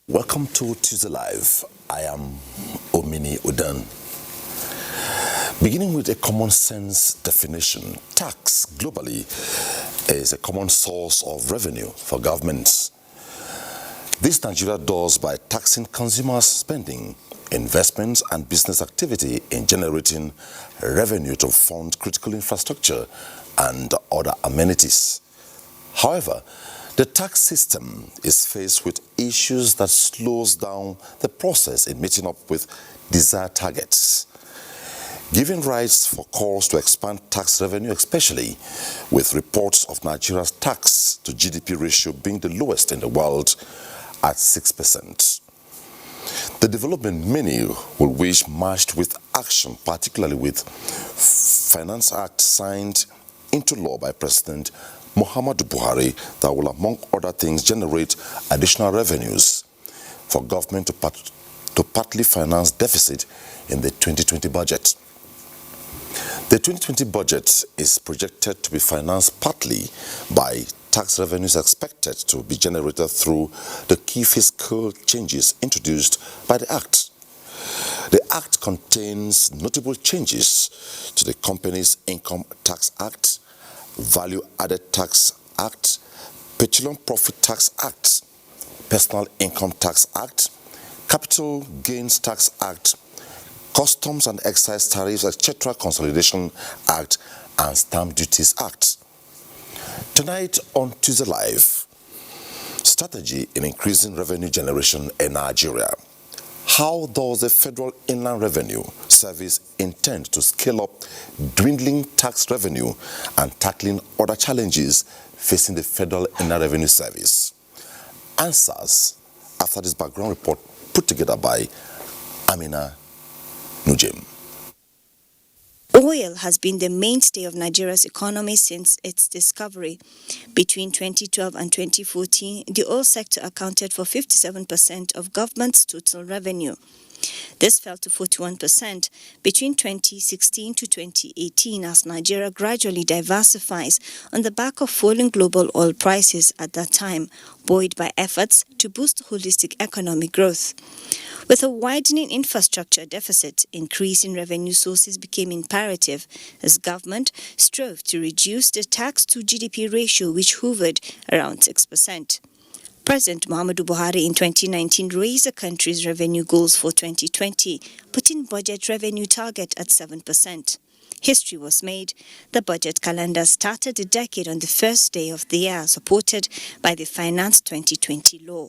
Welcome to Tuesday Live. I am Omini Udan. Beginning with a common sense definition, tax globally is a common source of revenue for governments. This Nigeria does by taxing consumers' spending, investments and business activity in generating revenue to fund critical infrastructure and other amenities. However, the tax system is faced with issues that slows down the process in meeting up with desired targets, giving rise for calls to expand tax revenue, especially with reports of Nigeria's tax to GDP ratio being the lowest in the world at 6%. The development many will wish matched with action, particularly with Finance Act signed into law by President Muhammadu Buhari that will, among other things, generate additional revenues for government to partly finance deficit in the 2020 budget. The 2020 budget is projected to be financed partly by tax revenues expected to be generated through the key fiscal changes introduced by the Act. The Act contains notable changes to the Companies Income Tax Act, Value Added Tax Act, Petroleum Profit Tax Act, Personal Income Tax Act, Capital Gains Tax Act, Customs and Excise Tariffs, etc. Consolidation Act, and Stamp Duties Act. Tonight on Tuesday Live, strategy in increasing revenue generation in Nigeria. How does the Federal Inland Revenue Service intend to scale up dwindling tax revenue and tackling other challenges facing the Federal Inland Revenue Service? Answers after this background report put together by Amina Nujem. Oil has been the mainstay of Nigeria's economy since its discovery. Between 2012 and 2014, the oil sector accounted for 57% of government's total revenue. This fell to 41% between 2016 to 2018 as Nigeria gradually diversifies on the back of falling global oil prices at that time, buoyed by efforts to boost holistic economic growth. With a widening infrastructure deficit, increasing revenue sources became imperative as government strove to reduce the tax to GDP ratio, which hovered around 6%. President Muhammadu Buhari in 2019 raised the country's revenue goals for 2020, putting budget revenue target at 7%. History was made. The budget calendar started the decade on the first day of the year, supported by the Finance 2020 law.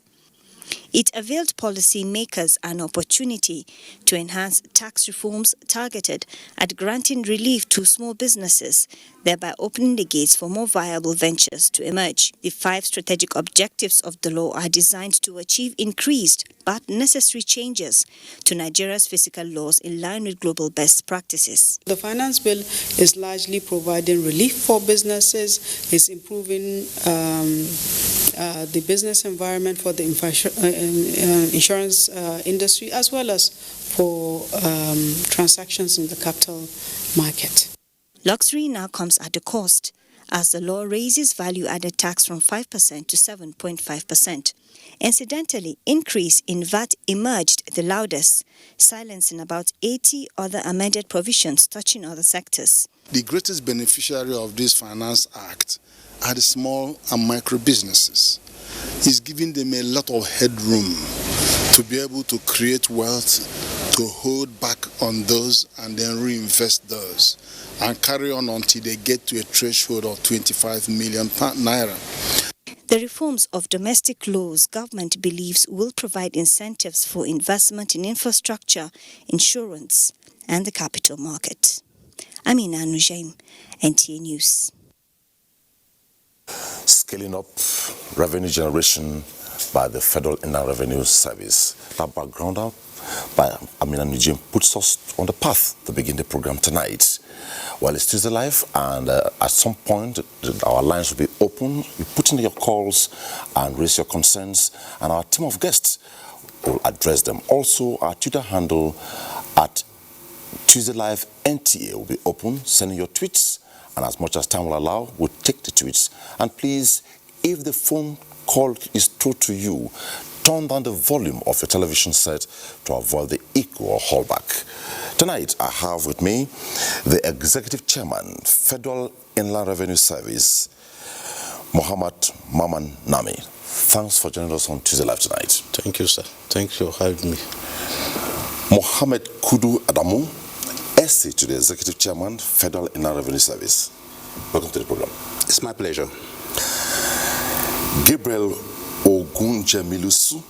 It availed policymakers an opportunity to enhance tax reforms targeted at granting relief to small businesses, thereby opening the gates for more viable ventures to emerge. The 5 strategic objectives of the law are designed to achieve increased but necessary changes to Nigeria's fiscal laws in line with global best practices. The finance bill is largely providing relief for businesses, is improving the business environment for the insurance industry, as well as for transactions in the capital market. Luxury now comes at a cost, as the law raises value-added tax from 5% to 7.5%. Incidentally, increase in VAT emerged the loudest, silencing about 80 other amended provisions touching other sectors. The greatest beneficiary of this Finance Act are the small and micro businesses. It's giving them a lot of headroom to be able to create wealth, to hold back on those and then reinvest those and carry on until they get to a threshold of 25 million naira. The reforms of domestic laws government believes will provide incentives for investment in infrastructure, insurance, and the capital market. Amina Nujem, NTA News. Scaling up revenue generation by the Federal Inland Revenue Service. That background up by Amina Nujem puts us on the path to begin the program tonight. Well, it's Tuesday Live, and at some point our lines will be open. You put in your calls and raise your concerns, and our team of guests will address them. Also, our Twitter handle at Tuesday Live NTA will be open. Send in your tweets, and as much as time will allow, we'll take the tweets. And please, if the phone call is through to you, turn down the volume of your television set to avoid the echo or hallback. Tonight, I have with me the Executive Chairman, Federal Inland Revenue Service, Mohammed Maman Nami. Thanks for joining us on Tuesday Live tonight. Thank you, sir. Thank you for having me. Mohammed Kudu Adamu, SC to the Executive Chairman, Federal Inland Revenue Service. Welcome to the program. It's my pleasure. Gabriel Ogunjemilusu,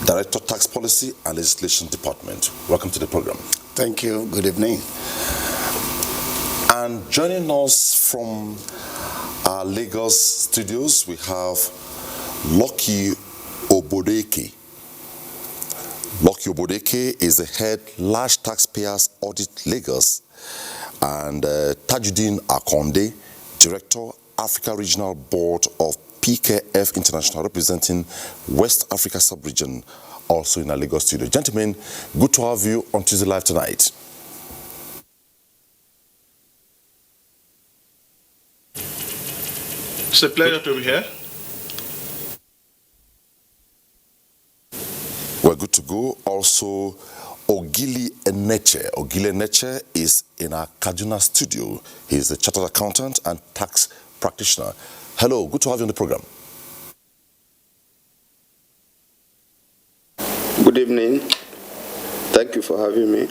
Director Tax Policy and Legislation Department. Welcome to the program. Thank you. Good evening. And joining us from our Lagos studios, we have Lucky Obodeke. Lucky Obodeke is the head Large Taxpayers Audit Lagos, and Tajuddin Akonde, Director Africa Regional Board of PKF International, representing West Africa sub-region, also in our Lagos studio. Gentlemen, good to have you on Tuesday Live tonight. It's a pleasure to be here. We're good to go. Also, Ogili Eneche. Ogili Eneche is in our Kaduna studio. He's a chartered accountant and tax practitioner. Hello, good to have you on the program. Good evening. Thank you for having me.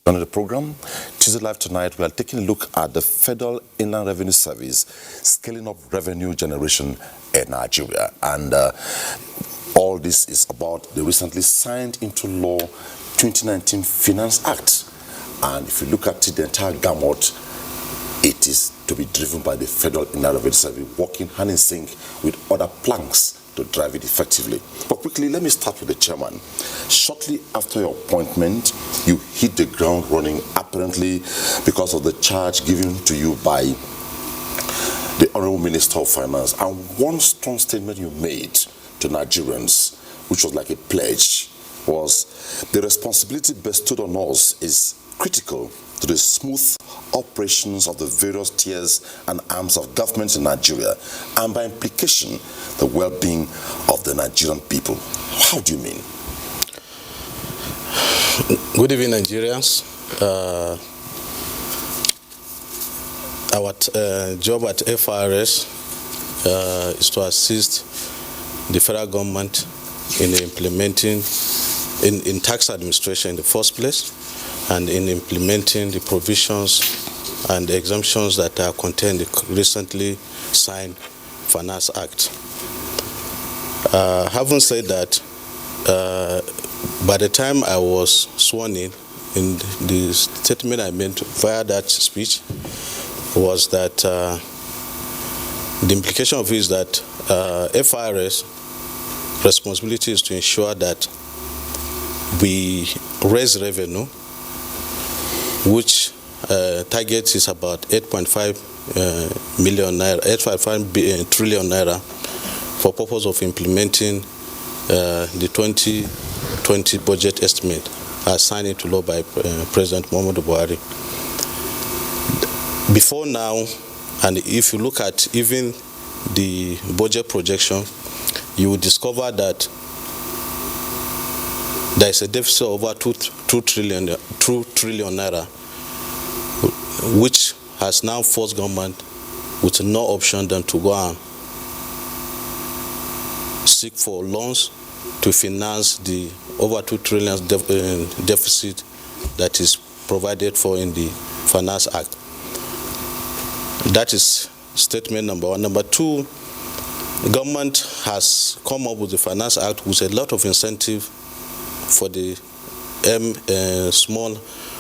On the program, Tuesday Live tonight, we are taking a look at the Federal Inland Revenue Service scaling up revenue generation in Nigeria. And all this is about the recently signed into law 2019 Finance Act. And if you look at it, the entire gamut, it is to be driven by the Federal Inland Revenue Service, working hand in sync with other planks to drive it effectively. But quickly, let me start with the chairman. Shortly after your appointment, you hit the ground running, apparently because of the charge given to you by the Honorable Minister of Finance. And one strong statement you made to Nigerians, which was like a pledge, was the responsibility bestowed on us is critical to the smooth operations of the various tiers and arms of government in Nigeria, and by implication, the well-being of the Nigerian people. How do you mean? Good evening, Nigerians. Our job at FRS is to assist the federal government in implementing, in tax administration in the first place, and in implementing the provisions and the exemptions that are contained in the recently signed Finance Act. Having said that, by the time I was sworn in the statement I made via that speech was that the implication of it is that FRS responsibility is to ensure that we raise revenue, which target is about 8.5 million naira, 8.5 trillion naira, for purpose of implementing the 2020 budget estimate as signed into law by President Muhammadu Buhari. Before now, and if you look at even the budget projection, you will discover that there is a deficit of over 2 trillion naira, which has now forced government with no option than to go and seek for loans to finance the over 2 trillion deficit that is provided for in the Finance Act. That is statement number one. Number two, the government has come up with the Finance Act with a lot of incentive for the small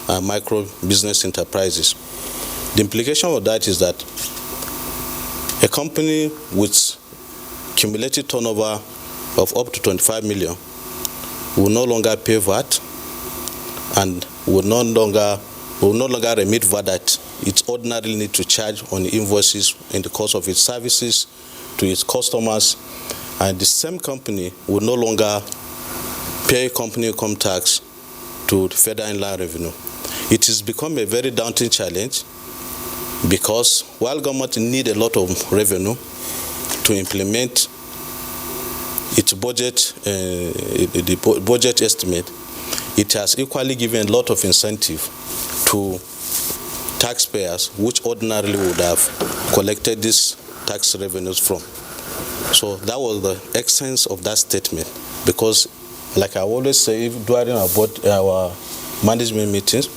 and micro business enterprises. The implication of that is that a company with cumulative turnover of up to 25 million will no longer pay VAT and will no longer remit VAT that it ordinarily needs to charge on invoices in the course of its services to its customers, and the same company will no longer pay company income tax to the Federal Inland Revenue. It has become a very daunting challenge because while government need a lot of revenue to implement its budget, the budget estimate, it has equally given a lot of incentive to taxpayers which ordinarily would have collected these tax revenues from. So that was the essence of that statement, because like I always say, during our management meetings,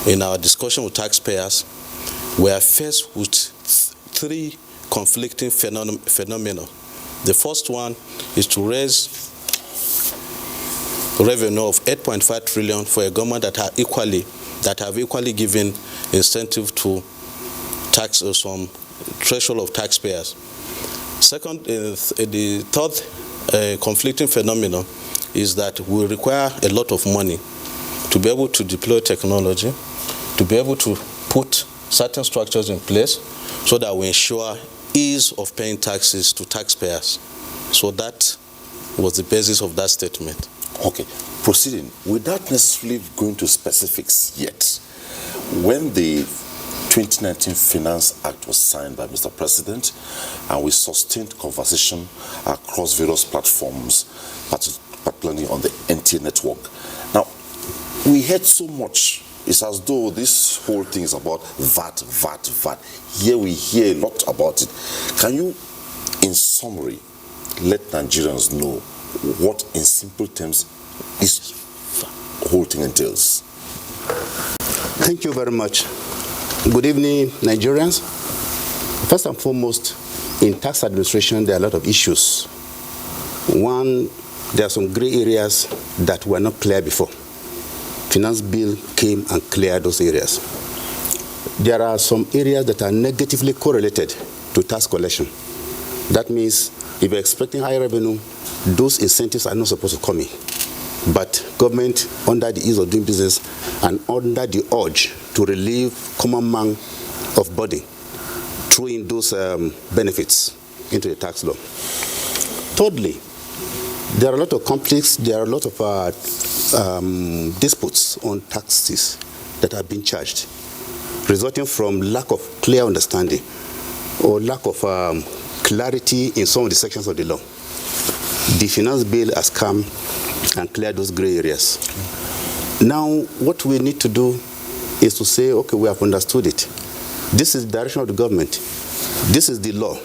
in our discussion with taxpayers, we are faced with three conflicting phenomena. The first one is to raise revenue of 8.5 trillion for a government that have equally given incentive to tax some threshold of taxpayers. Second, the third conflicting phenomenon is that we require a lot of money to be able to deploy technology, to be able to put certain structures in place so that we ensure ease of paying taxes to taxpayers. So that was the basis of that statement. Okay, proceeding, without necessarily going to specifics yet, when the 2019 Finance Act was signed by Mr. President, and we sustained conversation across various platforms, particularly on the NTA network. Now, we heard so much. It's as though this whole thing is about VAT, VAT, VAT. Here we hear a lot about it. Can you, in summary, let Nigerians know what, in simple terms, this whole thing entails? Thank you very much. Good evening, Nigerians. First and foremost, in tax administration, there are a lot of issues. One, there are some gray areas that were not clear before. Finance bill came and cleared those areas. There are some areas that are negatively correlated to tax collection. That means if you're expecting higher revenue, those incentives are not supposed to come in. But government, under the ease of doing business and under the urge to relieve common man of burden, threw in those benefits into the tax law. Thirdly, there are a lot of conflicts, there are a lot of disputes on taxes that have been charged, resulting from lack of clear understanding or lack of clarity in some of the sections of the law. The finance bill has come and cleared those gray areas. Now, what we need to do is to say, okay, we have understood it. This is the direction of the government. This is the law.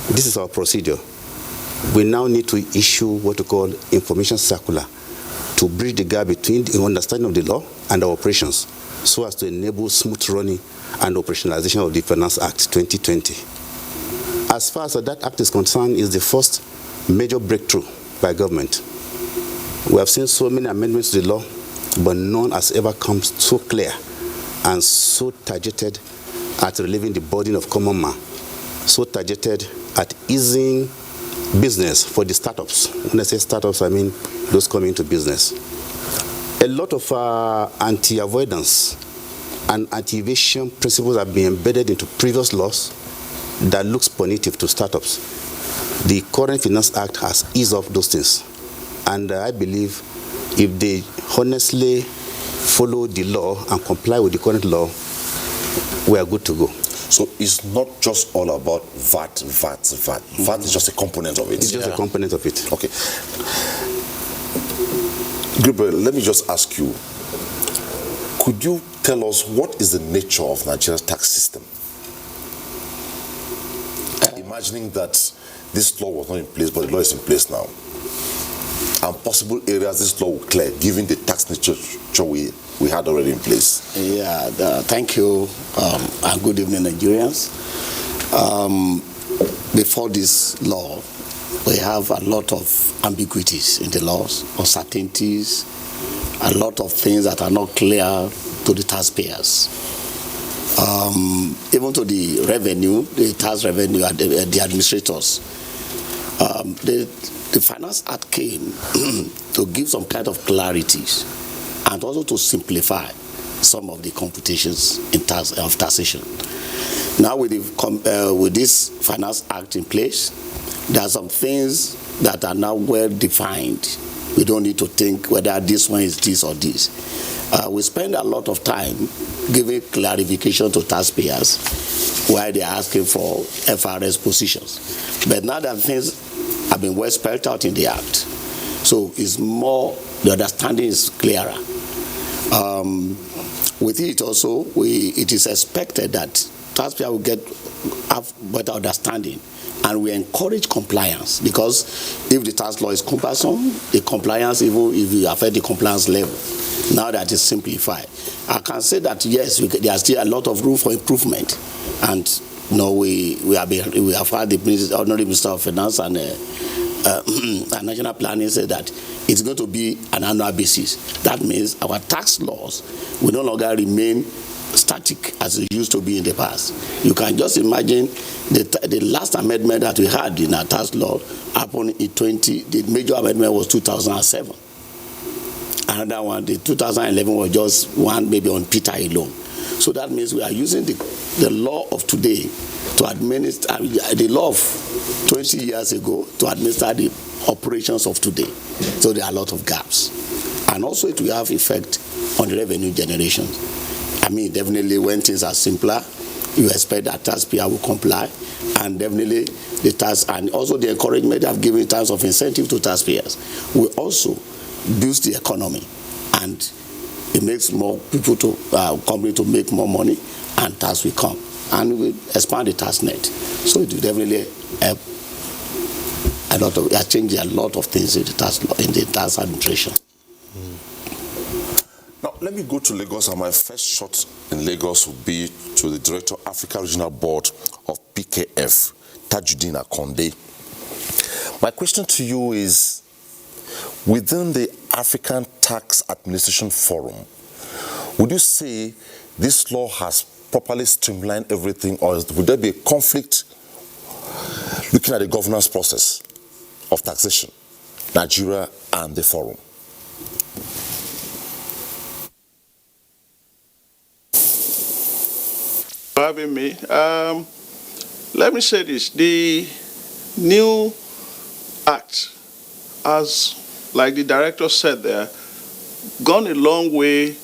This is our procedure. We now need to issue what we call information circular to bridge the gap between the understanding of the law and our operations, so as to enable smooth running and operationalization of the Finance Act 2020. As far as that act is concerned, it's the first major breakthrough by government. We have seen so many amendments to the law, but none has ever come so clear and so targeted at relieving the burden of common man, so targeted at easing business for the startups. When I say startups, I mean those coming into business. A lot of anti-avoidance and anti-evasion principles have been embedded into previous laws that looks punitive to startups. The current Finance Act has eased off those things. And I believe if they honestly follow the law and comply with the current law, we are good to go. So it's not just all about VAT, VAT, VAT. VAT is just a component of it. It's just a component of it. Okay. Gabriel, let me just ask you, could you tell us what is the nature of Nigeria's tax system? Imagining that this law was not in place, but the law is in place now, and possible areas this law will clear, given the tax nature we had already in place. Yeah, thank you, and good evening, Nigerians. Before this law, we have a lot of ambiguities in the laws, uncertainties, a lot of things that are not clear to the taxpayers. Even to the revenue, the tax revenue, the administrators. The Finance Act came to give some kind of clarity and also to simplify some of the computations in taxation. Now with this Finance Act in place, there are some things that are now well defined. We don't need to think whether this one is this or this. We spend a lot of time giving clarification to taxpayers while they're asking for FRS positions. But now that things have been well spelled out in the Act. So it's more, the understanding is clearer. With it also, it is expected that taxpayers will have better understanding, and we encourage compliance, because if the tax law is cumbersome, the compliance, even if you affect the compliance level, now that is simplified. I can say that yes, there's still a lot of room for improvement, and we have had the Honorable Minister of Finance and National Planning said that it's going to be an annual basis. That means our tax laws will no longer remain static as it used to be in the past. You can just imagine the last amendment that we had in our tax law happened in the major amendment was 2007. Another one, the 2011 was just one, maybe on Peter alone. So that means we are using the law of today to administer, the law of 20 years ago to administer the operations of today. So there are a lot of gaps. And also it will have effect on the revenue generation. I mean, definitely when things are simpler, you expect that taxpayer will comply, and definitely the tax, and also the encouragement they have given in terms of incentive to taxpayers will also boost the economy, and it makes more people to company to make more money, and tax will come, and we expand the tax net. So it will definitely help change a lot of things in the tax law, in the tax administration. Now, let me go to Lagos, and my first shot in Lagos will be to the Director of Africa Regional Board of PKF, Tajuddin Akonde. My question to you is, within the African Tax Administration Forum, would you say this law has properly streamlined everything, or would there be a conflict looking at the governance process of taxation, Nigeria and the forum? Having me. Let me say this. The new act has, like the director said there, gone a long way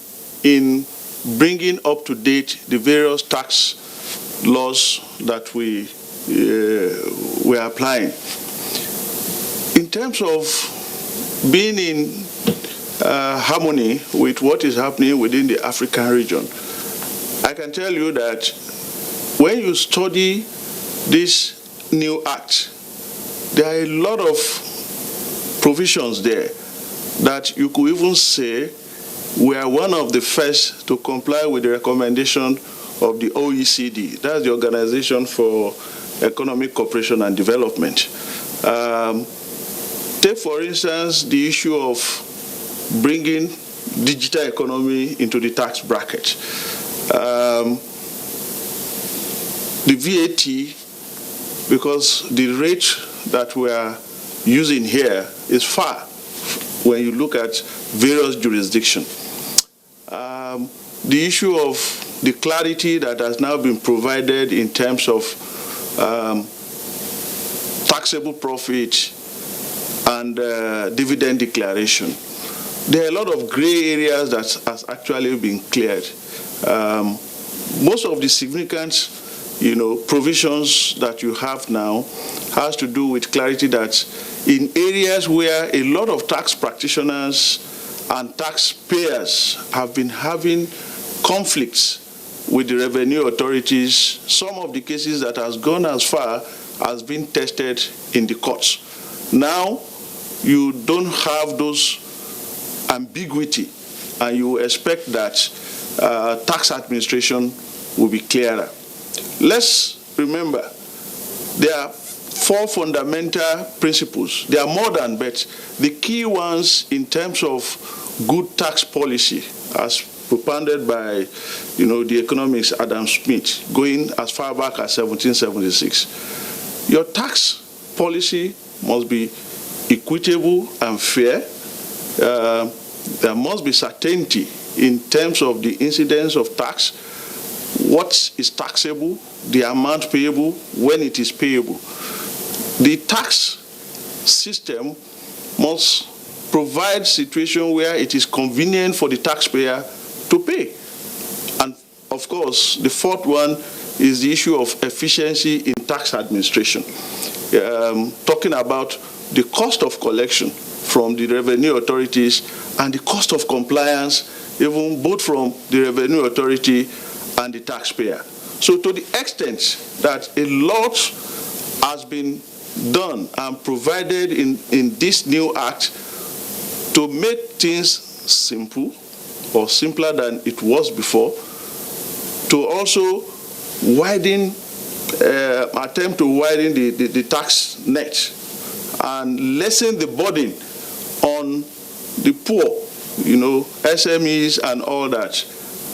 in bringing up to date the various tax laws that we are applying. In terms of being in harmony with what is happening within the African region, I can tell you that when you study this new act, there are a lot of provisions there that you could even say we are one of the first to comply with the recommendation of the OECD. That's the Organization for Economic Cooperation and Development. Take, for instance, the issue of bringing digital economy into the tax bracket. The VAT, because the rate that we are using here is far when you look at various jurisdictions. The issue of the clarity that has now been provided in terms of taxable profit and dividend declaration. There are a lot of gray areas that has actually been cleared. Most of the significant, provisions that you have now has to do with clarity that in areas where a lot of tax practitioners and taxpayers have been having conflicts with the revenue authorities, some of the cases that has gone as far as been tested in the courts. Now, you don't have those ambiguity, and you expect that tax administration will be clearer. Let's remember, there are 4 fundamental principles. There are more than, but the key ones in terms of good tax policy, as propounded by, the economist Adam Smith, going as far back as 1776. Your tax policy must be equitable and fair. There must be certainty in terms of the incidence of tax, what is taxable, the amount payable, when it is payable. The tax system must provide situation where it is convenient for the taxpayer to pay. And of course, the 4th one is the issue of efficiency in tax administration. Talking about the cost of collection from the revenue authorities and the cost of compliance, even both from the revenue authority and the taxpayer. So to the extent that a lot has been done and provided in this new act to make things simple or simpler than it was before, to also attempt to widen the tax net and lessen the burden on the poor, SMEs and all that.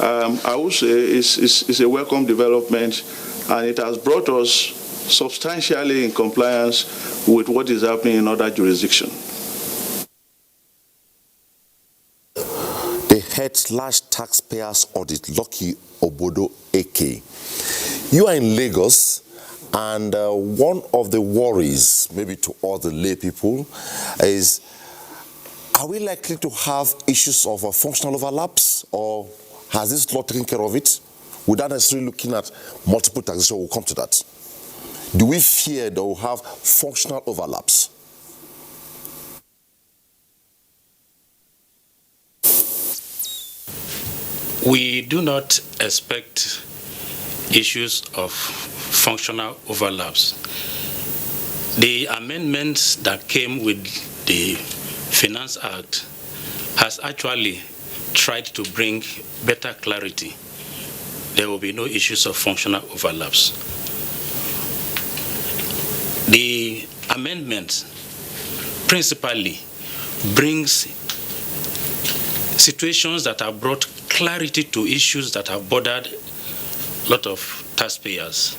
I would say is a welcome development, and it has brought us substantially in compliance with what is happening in other jurisdictions. The head/large taxpayers audit, Lucky Obodo AK. You are in Lagos, and one of the worries, maybe to all the lay people, is are we likely to have issues of functional overlaps, or has this law taken care of it? Without necessarily looking at multiple taxation, we'll come to that. Do we fear that we'll have functional overlaps? We do not expect issues of functional overlaps. The amendments that came with the Finance Act has actually tried to bring better clarity. There will be no issues of functional overlaps. The amendment principally brings situations that have brought clarity to issues that have bothered a lot of taxpayers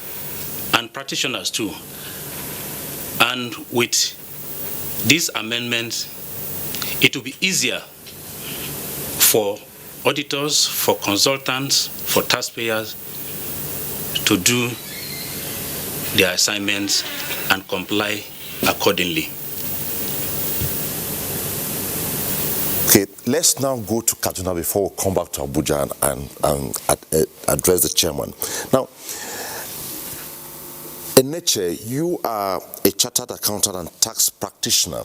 and practitioners too. And with these amendments, it will be easier for auditors, for consultants, for taxpayers to do their assignments and comply accordingly. Okay, let's now go to Kaduna before we come back to Abuja and address the chairman. Now, Eneche, you are a chartered accountant and tax practitioner.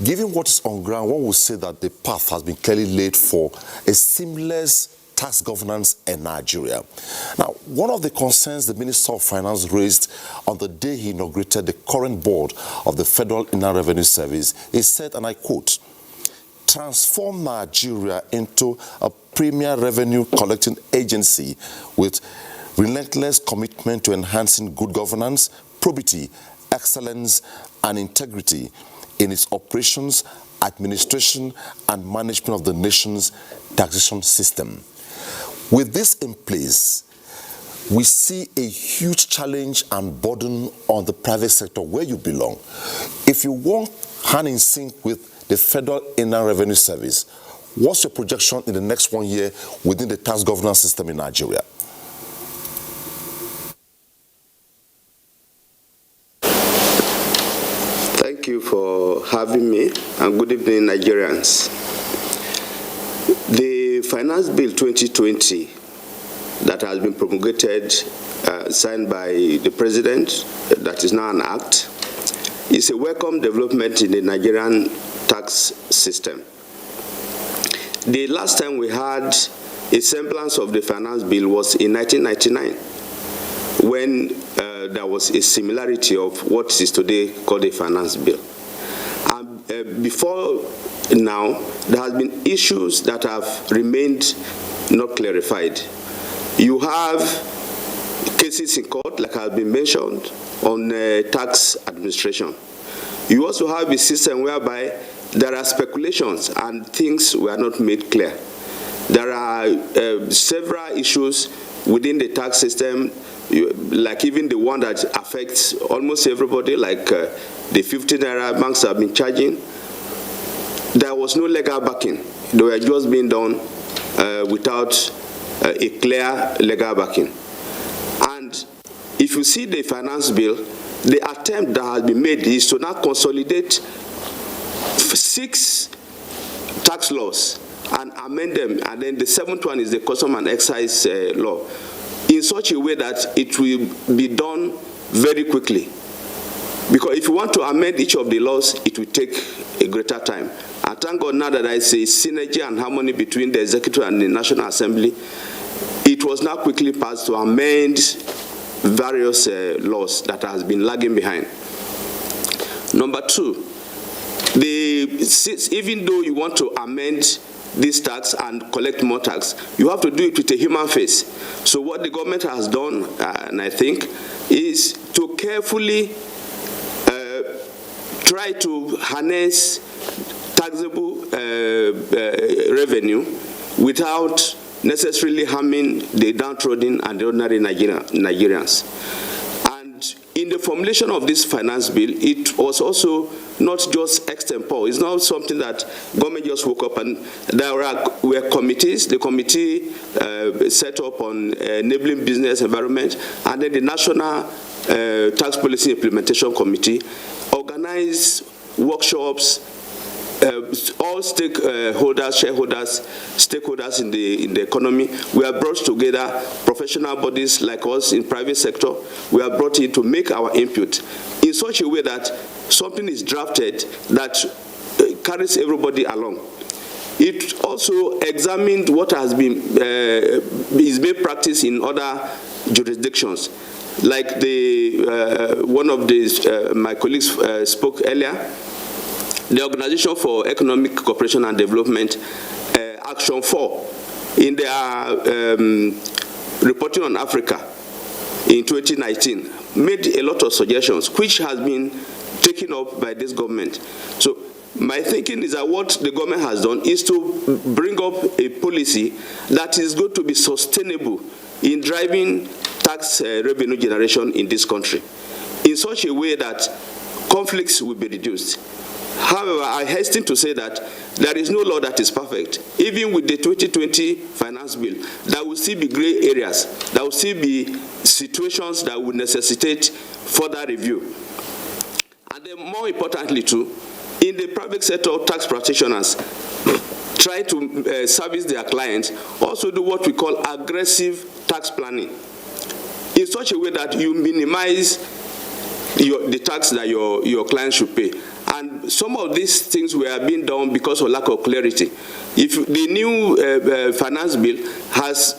Given what is on ground, one would say that the path has been clearly laid for a seamless tax governance in Nigeria. Now, one of the concerns the Minister of Finance raised on the day he inaugurated the current board of the Federal Inland Revenue Service, he said, and I quote, "Transform Nigeria into a premier revenue collecting agency with relentless commitment to enhancing good governance, probity, excellence, and integrity in its operations, administration, and management of the nation's taxation system." With this in place, we see a huge challenge and burden on the private sector where you belong. If you want hand in sync with the Federal Inland Revenue Service, what's your projection in the next 1 year within the tax governance system in Nigeria? Thank you for having me, and good evening, Nigerians. The Finance Bill 2020 that has been promulgated, signed by the President, that is now an act, is a welcome development in the Nigerian tax system. The last time we had a semblance of the Finance Bill was in 1999, when there was a similarity of what is today called a Finance Bill. And before now, there has been issues that have remained not clarified. You have cases in court, like has been mentioned, on tax administration. You also have a system whereby there are speculations and things were not made clear. There are several issues within the tax system, like even the one that affects almost everybody, like the 50 naira banks have been charging. There was no legal backing. They were just being done without a clear legal backing. And if you see the finance bill, the attempt that has been made is to now consolidate 6 tax laws and amend them, and then the 7th one is the custom and excise law, in such a way that it will be done very quickly. Because if you want to amend each of the laws, it will take a greater time. And thank God now that I say synergy and harmony between the Executive and the National Assembly, it was now quickly passed to amend various laws that has been lagging behind. Number two, even though you want to amend this tax and collect more tax, you have to do it with a human face. So what the government has done, and I think, is to carefully try to harness taxable revenue without necessarily harming the downtrodden and the ordinary Nigerians. And in the formulation of this finance bill, it was also not just extempore. It's not something that government just woke up and there were committees. The committee set up on enabling business environment, and then the National Tax Policy Implementation Committee organized workshops. All stakeholders, shareholders, stakeholders in the economy, we are brought together. Professional bodies like us in private sector, we are brought in to make our input in such a way that something is drafted that carries everybody along. It also examined what has been is being practiced in other jurisdictions, like one of my colleagues spoke earlier. The Organization for Economic Cooperation and Development, Action 4, in their reporting on Africa in 2019, made a lot of suggestions, which has been taken up by this government. So my thinking is that what the government has done is to bring up a policy that is going to be sustainable in driving tax revenue generation in this country, in such a way that conflicts will be reduced. However, I hasten to say that there is no law that is perfect. Even with the 2020 finance bill, there will still be gray areas. There will still be situations that will necessitate further review. And then more importantly too, in the private sector, tax practitioners try to service their clients, also do what we call aggressive tax planning, in such a way that you minimize the tax that your clients should pay. And some of these things were being done because of lack of clarity. If the new finance bill has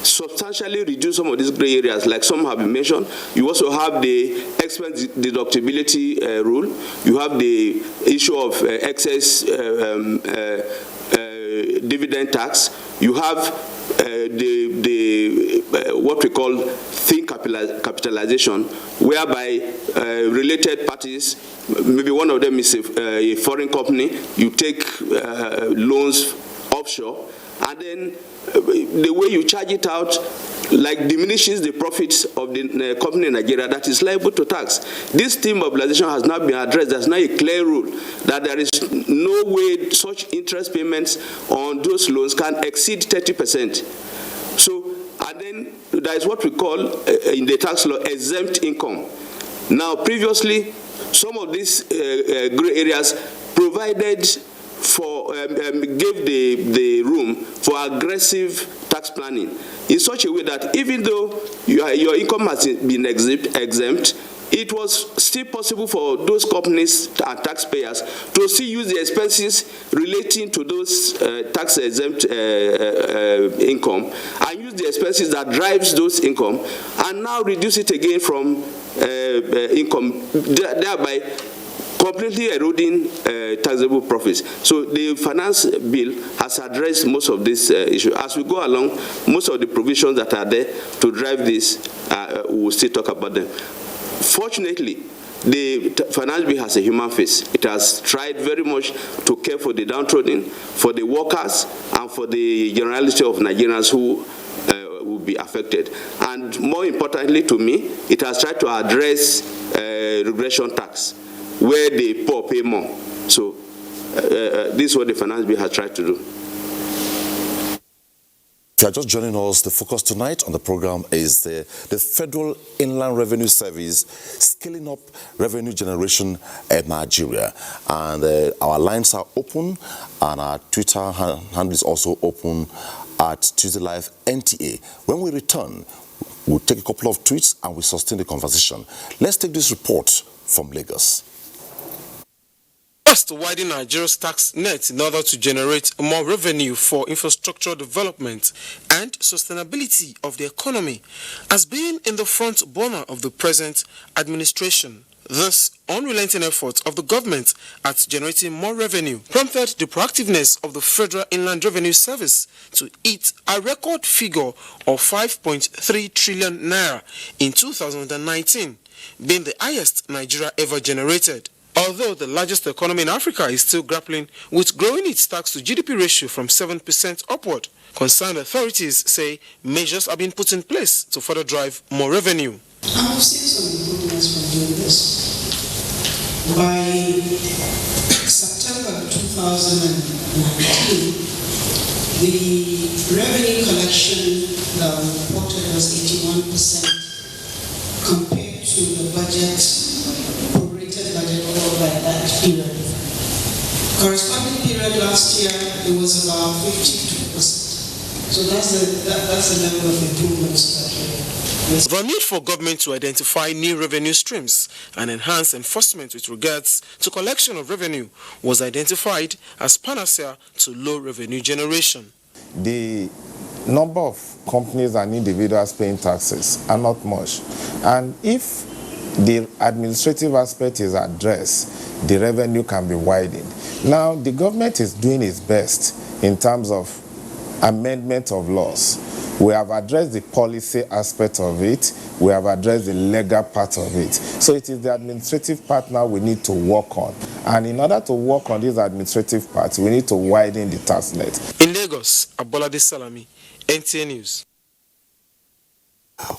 substantially reduced some of these gray areas, like some have been mentioned, you also have the expense deductibility rule, you have the issue of excess dividend tax, you have what we call thin capitalization, whereby related parties, maybe one of them is a foreign company, you take loans offshore, and then the way you charge it out like diminishes the profits of the company in Nigeria that is liable to tax. This theme mobilization has not been addressed. There's now a clear rule that there is no way such interest payments on those loans can exceed 30%. So, and then there is what we call in the tax law exempt income. Now, previously, some of these gray areas provided for gave the room for aggressive tax planning in such a way that even though your income has been exempt, it was still possible for those companies and taxpayers to still use the expenses relating to those tax-exempt income and use the expenses that drives those income and now reduce it again from income, thereby completely eroding taxable profits. So the finance bill has addressed most of this issue. As we go along, most of the provisions that are there to drive this, we will still talk about them. Fortunately, the finance bill has a human face. It has tried very much to care for the downtrodden, for the workers, and for the generality of Nigerians who will be affected. And more importantly to me, it has tried to address regression tax, where the poor pay more. So this is what the finance bill has tried to do. If you are just joining us, the focus tonight on the program is the Federal Inland Revenue Service scaling up revenue generation in Nigeria. And our lines are open, and our Twitter handle is also open at TuesdayLive NTA. When we return, we'll take a couple of tweets and we'll sustain the conversation. Let's take this report from Lagos. To widen Nigeria's tax net in order to generate more revenue for infrastructure development and sustainability of the economy has been in the front burner of the present administration. This unrelenting effort of the government at generating more revenue prompted the proactiveness of the Federal Inland Revenue Service to hit a record figure of 5.3 trillion naira in 2019, being the highest Nigeria ever generated. Although the largest economy in Africa is still grappling with growing its tax to GDP ratio from 7% upward, concerned authorities say measures are being put in place to further drive more revenue. I've seen some improvements from doing this. By September 2019, the revenue collection that was reported was 81% compared to the budget by that period. Corresponding period last year, it was about 52%. So that's the level of improvements that The need for government to identify new revenue streams and enhance enforcement with regards to collection of revenue was identified as panacea to low revenue generation. The number of companies and individuals paying taxes are not much. And if the administrative aspect is addressed, the revenue can be widened. Now, the government is doing its best in terms of amendment of laws. We have addressed the policy aspect of it. We have addressed the legal part of it. So it is the administrative partner we need to work on. And in order to work on this administrative part, we need to widen the tax net. In Lagos, Abolade Salami, NTA News.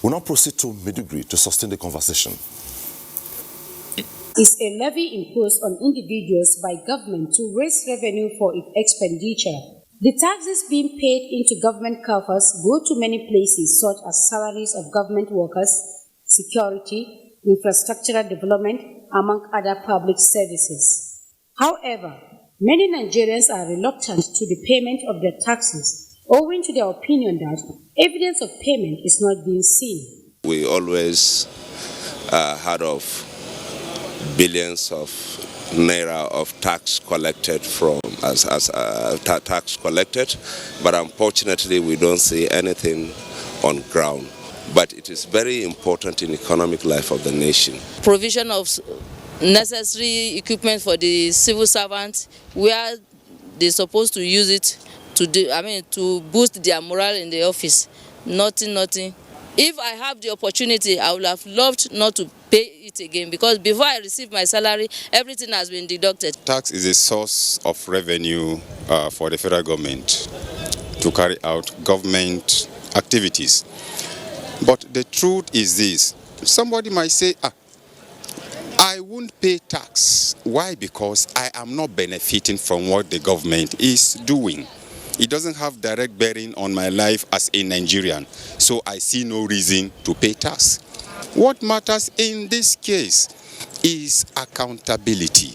We now proceed to Maiduguri to sustain the conversation. Is a levy imposed on individuals by government to raise revenue for its expenditure. The taxes being paid into government coffers go to many places such as salaries of government workers, security, infrastructural development, among other public services. However, many Nigerians are reluctant to the payment of their taxes, owing to their opinion that evidence of payment is not being seen. We always heard of billions of naira of tax collected tax collected, but unfortunately we don't see anything on ground. But it is very important in economic life of the nation. Provision of necessary equipment for the civil servants, where they're supposed to use it to boost their morale in the office. Nothing. If I have the opportunity, I would have loved not to pay it again, because before I receive my salary, everything has been deducted. Tax is a source of revenue for the federal government to carry out government activities. But the truth is this: somebody might say, I won't pay tax. Why? Because I am not benefiting from what the government is doing. It doesn't have direct bearing on my life as a Nigerian, so I see no reason to pay tax. What matters in this case is accountability.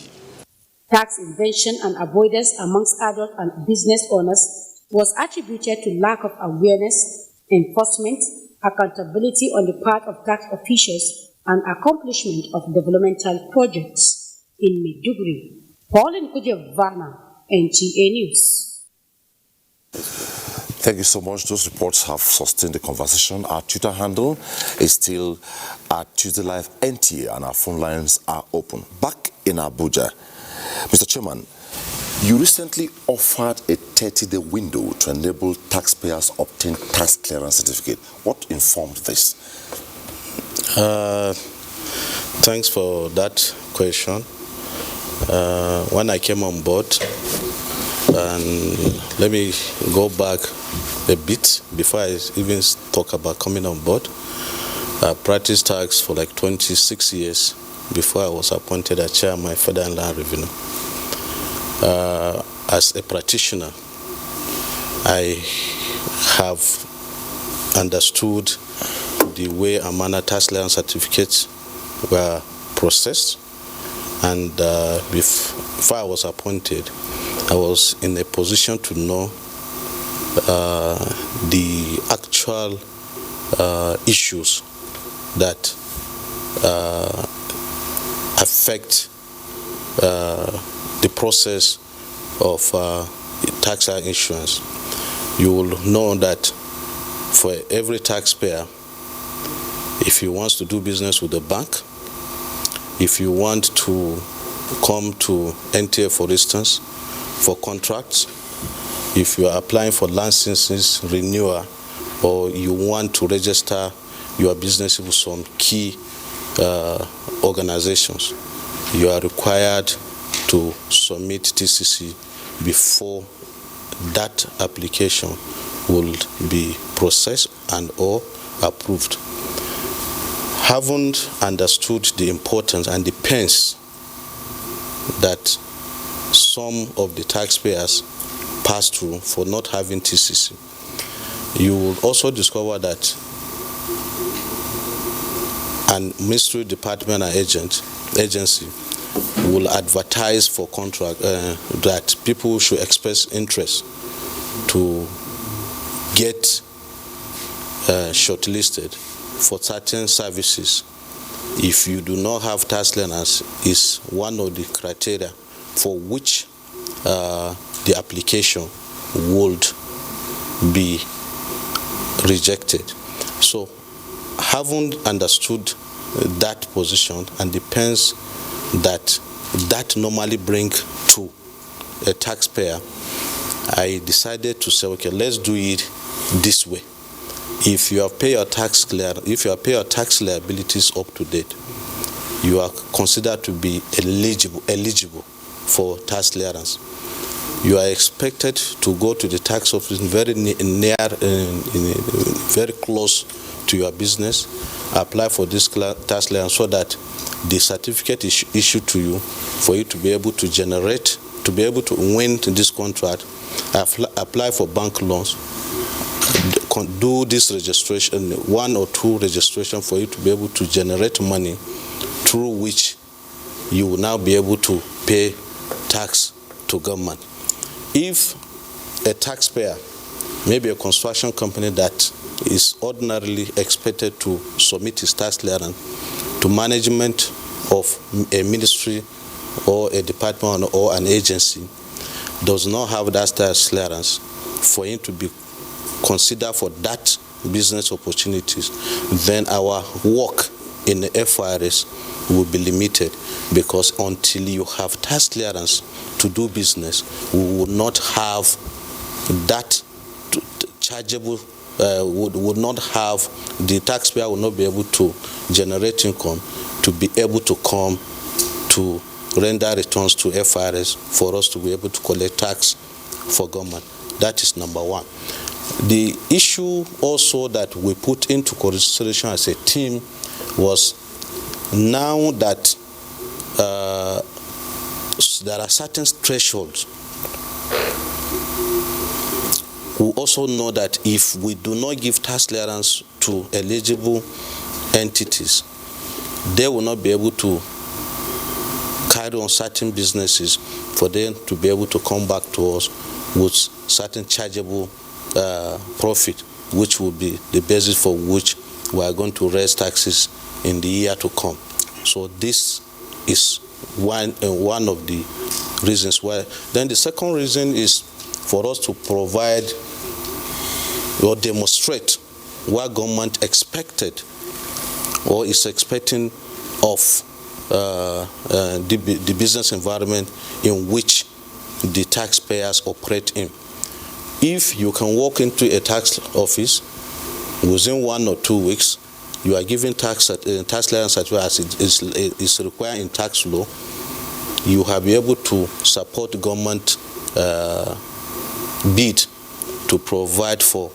Tax evasion and avoidance amongst adult and business owners was attributed to lack of awareness, enforcement, accountability on the part of tax officials, and accomplishment of developmental projects. In Maiduguri, Pauline Kujevana, NTA News. Thank you so much. Those reports have sustained the conversation. Our Twitter handle is still at TuesdayLive NTA, and our phone lines are open. Back in Abuja, Mr. Chairman, you recently offered a 30-day window to enable taxpayers obtain tax clearance certificate. What informed this? Thanks for that question. When I came on board, and let me go back a bit before I even talk about coming on board. I practiced tax for like 26 years before I was appointed as chairman of Federal Inland Revenue. As a practitioner, I have understood the way and manner tax clearance certificates were processed, and before I was appointed, I was in a position to know the actual issues that affect the process of tax insurance. You will know that for every taxpayer, if he wants to do business with a bank, if you want to come to NTA, for instance, for contracts, if you are applying for licenses renewal, or you want to register your business with some key organizations, you are required to submit TCC before that application will be processed and or approved. Having understood the importance and the pains that some of the taxpayers pass through for not having TCC, you will also discover that an ministry department and agency will advertise for contract that people should express interest to get shortlisted for certain services. If you do not have tax clearance, is one of the criteria for which the application would be rejected. So, having understood that position and the pains that normally bring to a taxpayer, I decided to say, okay, let's do it this way. If you have paid your tax liabilities up to date, you are considered to be eligible for tax clearance. You are expected to go to the tax office very close to your business, apply for this tax clearance so that the certificate is issued to you for you to be able to generate, to be able to win this contract, apply for bank loans, do this registration, 1 or 2 registration for you to be able to generate money through which you will now be able to pay tax to government. If a taxpayer, maybe a construction company that is ordinarily expected to submit his tax clearance to management of a ministry or a department or an agency, does not have that tax clearance, for him to be considered for that business opportunities, then our work in the FIRS will be limited, because until you have tax clearance to do business, we will not have that chargeable, would not have, the taxpayer will not be able to generate income to be able to come to render returns to FIRS for us to be able to collect tax for government. That is number one. The issue also that we put into consideration as a team was, now that there are certain thresholds, we also know that if we do not give tax clearance to eligible entities, they will not be able to carry on certain businesses for them to be able to come back to us with certain chargeable profit, which will be the basis for which we are going to raise taxes in the year to come. So this is one of the reasons why. Then the second reason is for us to provide or demonstrate what government expected or is expecting of the business environment in which the taxpayers operate in. If you can walk into a tax office within 1 or 2 weeks, you are given tax clearance as it is required in tax law, you have been able to support the government bid to provide for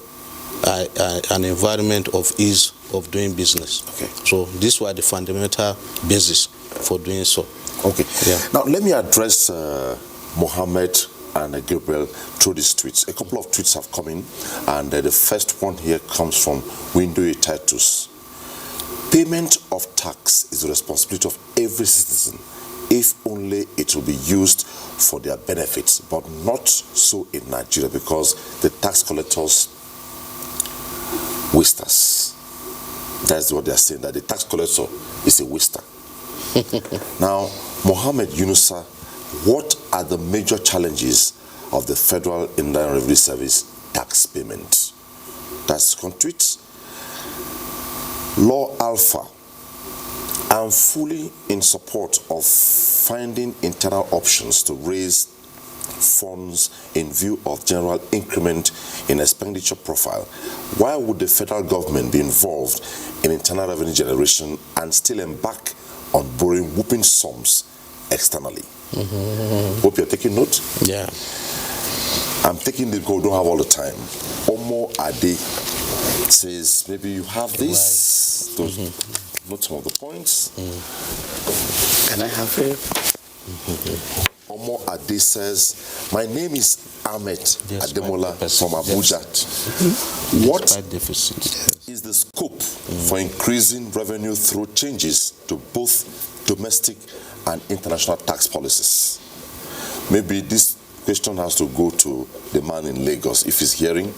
an environment of ease of doing business. Okay. So these were the fundamental basis for doing so. Okay. Yeah. Now let me address Mohammed and Gabriel through these tweets. A couple of tweets have come in, and the first one here comes from Window Titus. Payment of tax is the responsibility of every citizen, if only it will be used for their benefits, but not so in Nigeria, because the tax collectors waste us. That's what they are saying, that the tax collector is a waster. Now, Mohammed Yunusa, what are the major challenges of the Federal Inland Revenue Service tax payment? That's contrite. Law Alpha, I'm fully in support of finding internal options to raise funds in view of general increment in expenditure profile. Why would the federal government be involved in internal revenue generation and still embark on borrowing whooping sums externally? Hope you're taking note. Yeah. I'm taking the goal, don't have all the time. Omo Ade says, maybe you have this. Those, note some of the points. Can I have it? Omo Ade says, my name is Ahmed Ademola from Abuja. What is the scope for increasing revenue through changes to both domestic and international tax policies? Maybe this question has to go to the man in Lagos if he's hearing.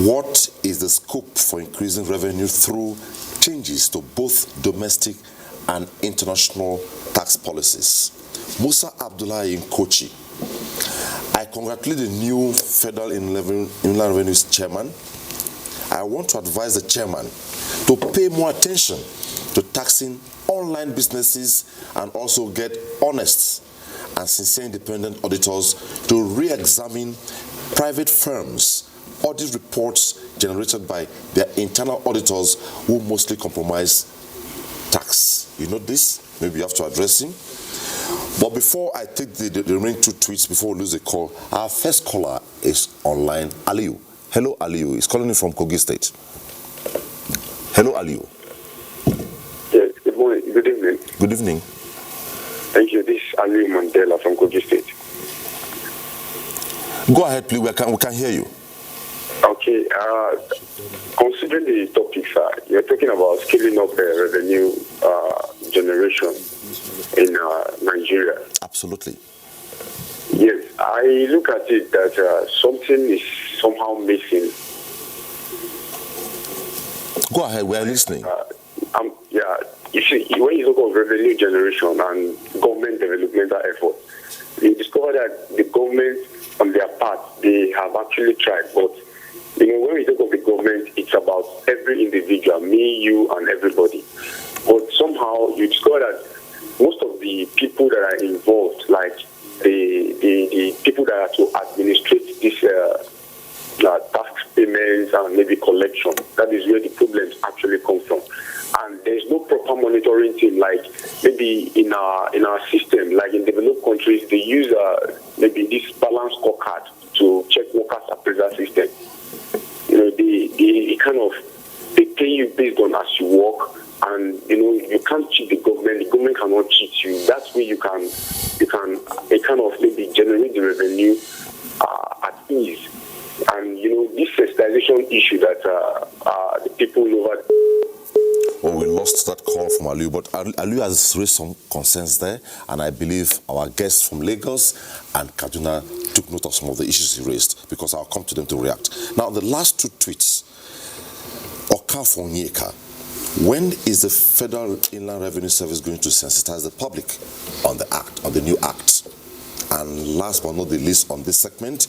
What is the scope for increasing revenue through changes to both domestic and international tax policies? Musa Abdullah in Kochi. I congratulate the new Federal Inland Revenue Chairman. I want to advise the Chairman to pay more attention to taxing online businesses and also get honest and sincere independent auditors to re-examine private firms' audit reports generated by their internal auditors who mostly compromise tax. You know this? Maybe you have to address him. But before I take the remaining two tweets, before we lose the call, our first caller is online, Aliyu. Hello, Aliyu. He's calling in from Kogi State. Hello, Aliyu. Yes, good morning. Good evening. Good evening. Thank you. This is Aliyu Mandela from Kogi State. Go ahead, please. We can hear you. Okay. Considering the topic, sir, you're talking about scaling up revenue generation in Nigeria. Absolutely. Yes, I look at it that something is somehow missing. Go ahead, we are listening. Yeah, you see, when you talk of revenue generation and government developmental effort, you discover that the government, on their part, they have actually tried. But, you know, when we talk of the government, it's about every individual, me, you, and everybody. But somehow you discover that most of the people that are involved, like the people that are to administrate this tax payments and maybe collection, that is where the problems actually come from. And there's no proper monitoring team, like maybe in our system, like in developed countries, they use maybe this balance scorecard to check workers' appraisal system. You know, they pay you based on as you work. And you know, you can't cheat the government cannot cheat you. That's where you can kind of maybe generate the revenue at ease. And you know, this sensitization issue that the people over. Well, we lost that call from Aliyu, but Aliyu has raised some concerns there, and I believe our guests from Lagos and Kaduna took note of some of the issues he raised, because I'll come to them to react. Now, the last two tweets. Okafor Onyeka. When is the Federal Inland Revenue Service going to sensitize the public on the act, on the new act? And last but not the least on this segment,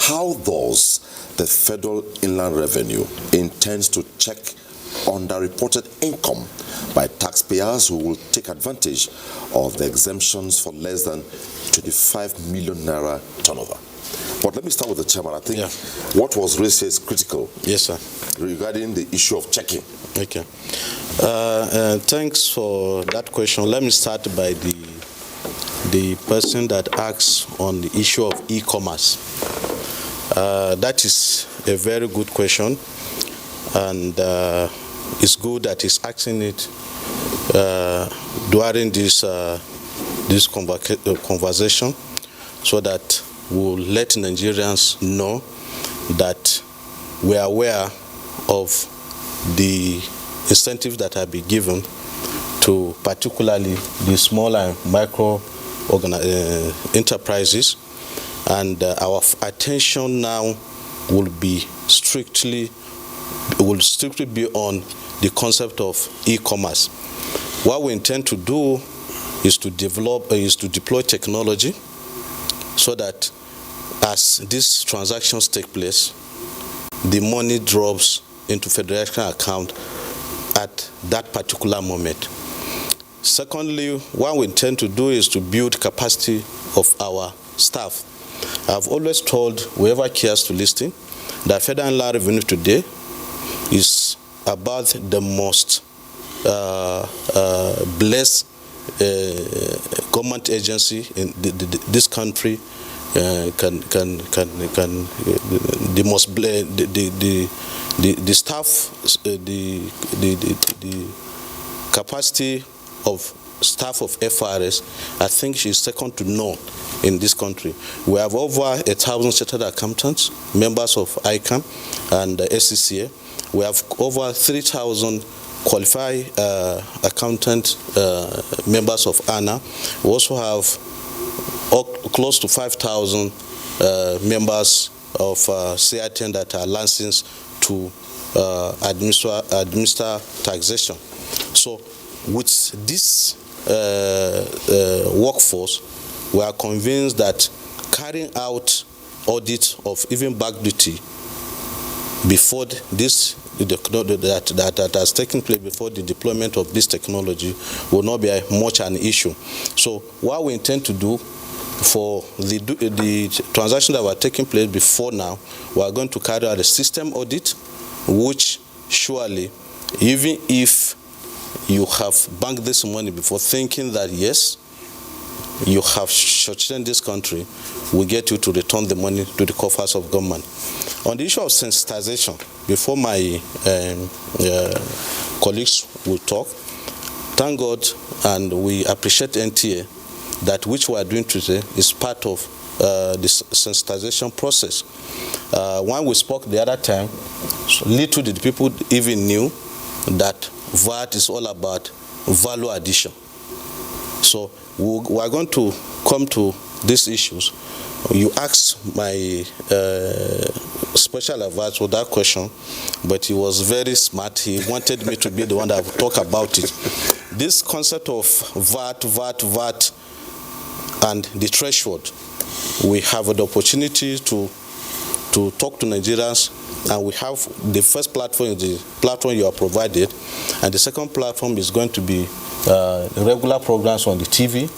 how does the Federal Inland Revenue intend to check underreported income by taxpayers who will take advantage of the exemptions for less than 25 million naira turnover? But let me start with the chairman. I think what was raised here is critical. Yes, sir. Regarding the issue of checking. Okay. Thanks for that question. Let me start by the person that asks on the issue of e-commerce. That is a very good question, and it's good that he's asking it during this conversation, so that we'll let Nigerians know that we are aware of the incentives that have been given to particularly the small and micro enterprises, and our attention now will strictly be on the concept of e-commerce. what we intend to do is to deploy technology so that as these transactions take place, the money drops into federation account at that particular moment. Secondly, what we intend to do is to build capacity of our staff. I've always told whoever cares to listen that federal revenue today is about the most blessed government agency in this country. The staff, the capacity of staff of FRS, I think she's second to none in this country. We have over 1,000 chartered accountants, members of ICAM and SCCA. We have over 3,000 qualified accountant members of ANA. We also have close to 5,000 members of CITN that are licensed to administer taxation. So with this workforce, we are convinced that carrying out audit of even back duty before this that has taken place before the deployment of this technology will not be much an issue. So what we intend to do for the transactions that were taking place before now, we are going to carry out a system audit, which surely, even if you have banked this money before thinking that yes, you have shortchanged this country, will get you to return the money to the coffers of government. On the issue of sensitization, before my colleagues will talk, thank God and we appreciate NTA that which we are doing today is part of this sensitization process. When we spoke the other time, little did people even knew that VAT is all about value addition. So we are going to come to these issues. You asked my special advisor that question, but he was very smart. He wanted me to be the one that would talk about it. This concept of VAT, and the threshold, we have the opportunity to talk to Nigerians, and we have the first platform is the platform you are provided, and the second platform is going to be regular programs on the TV.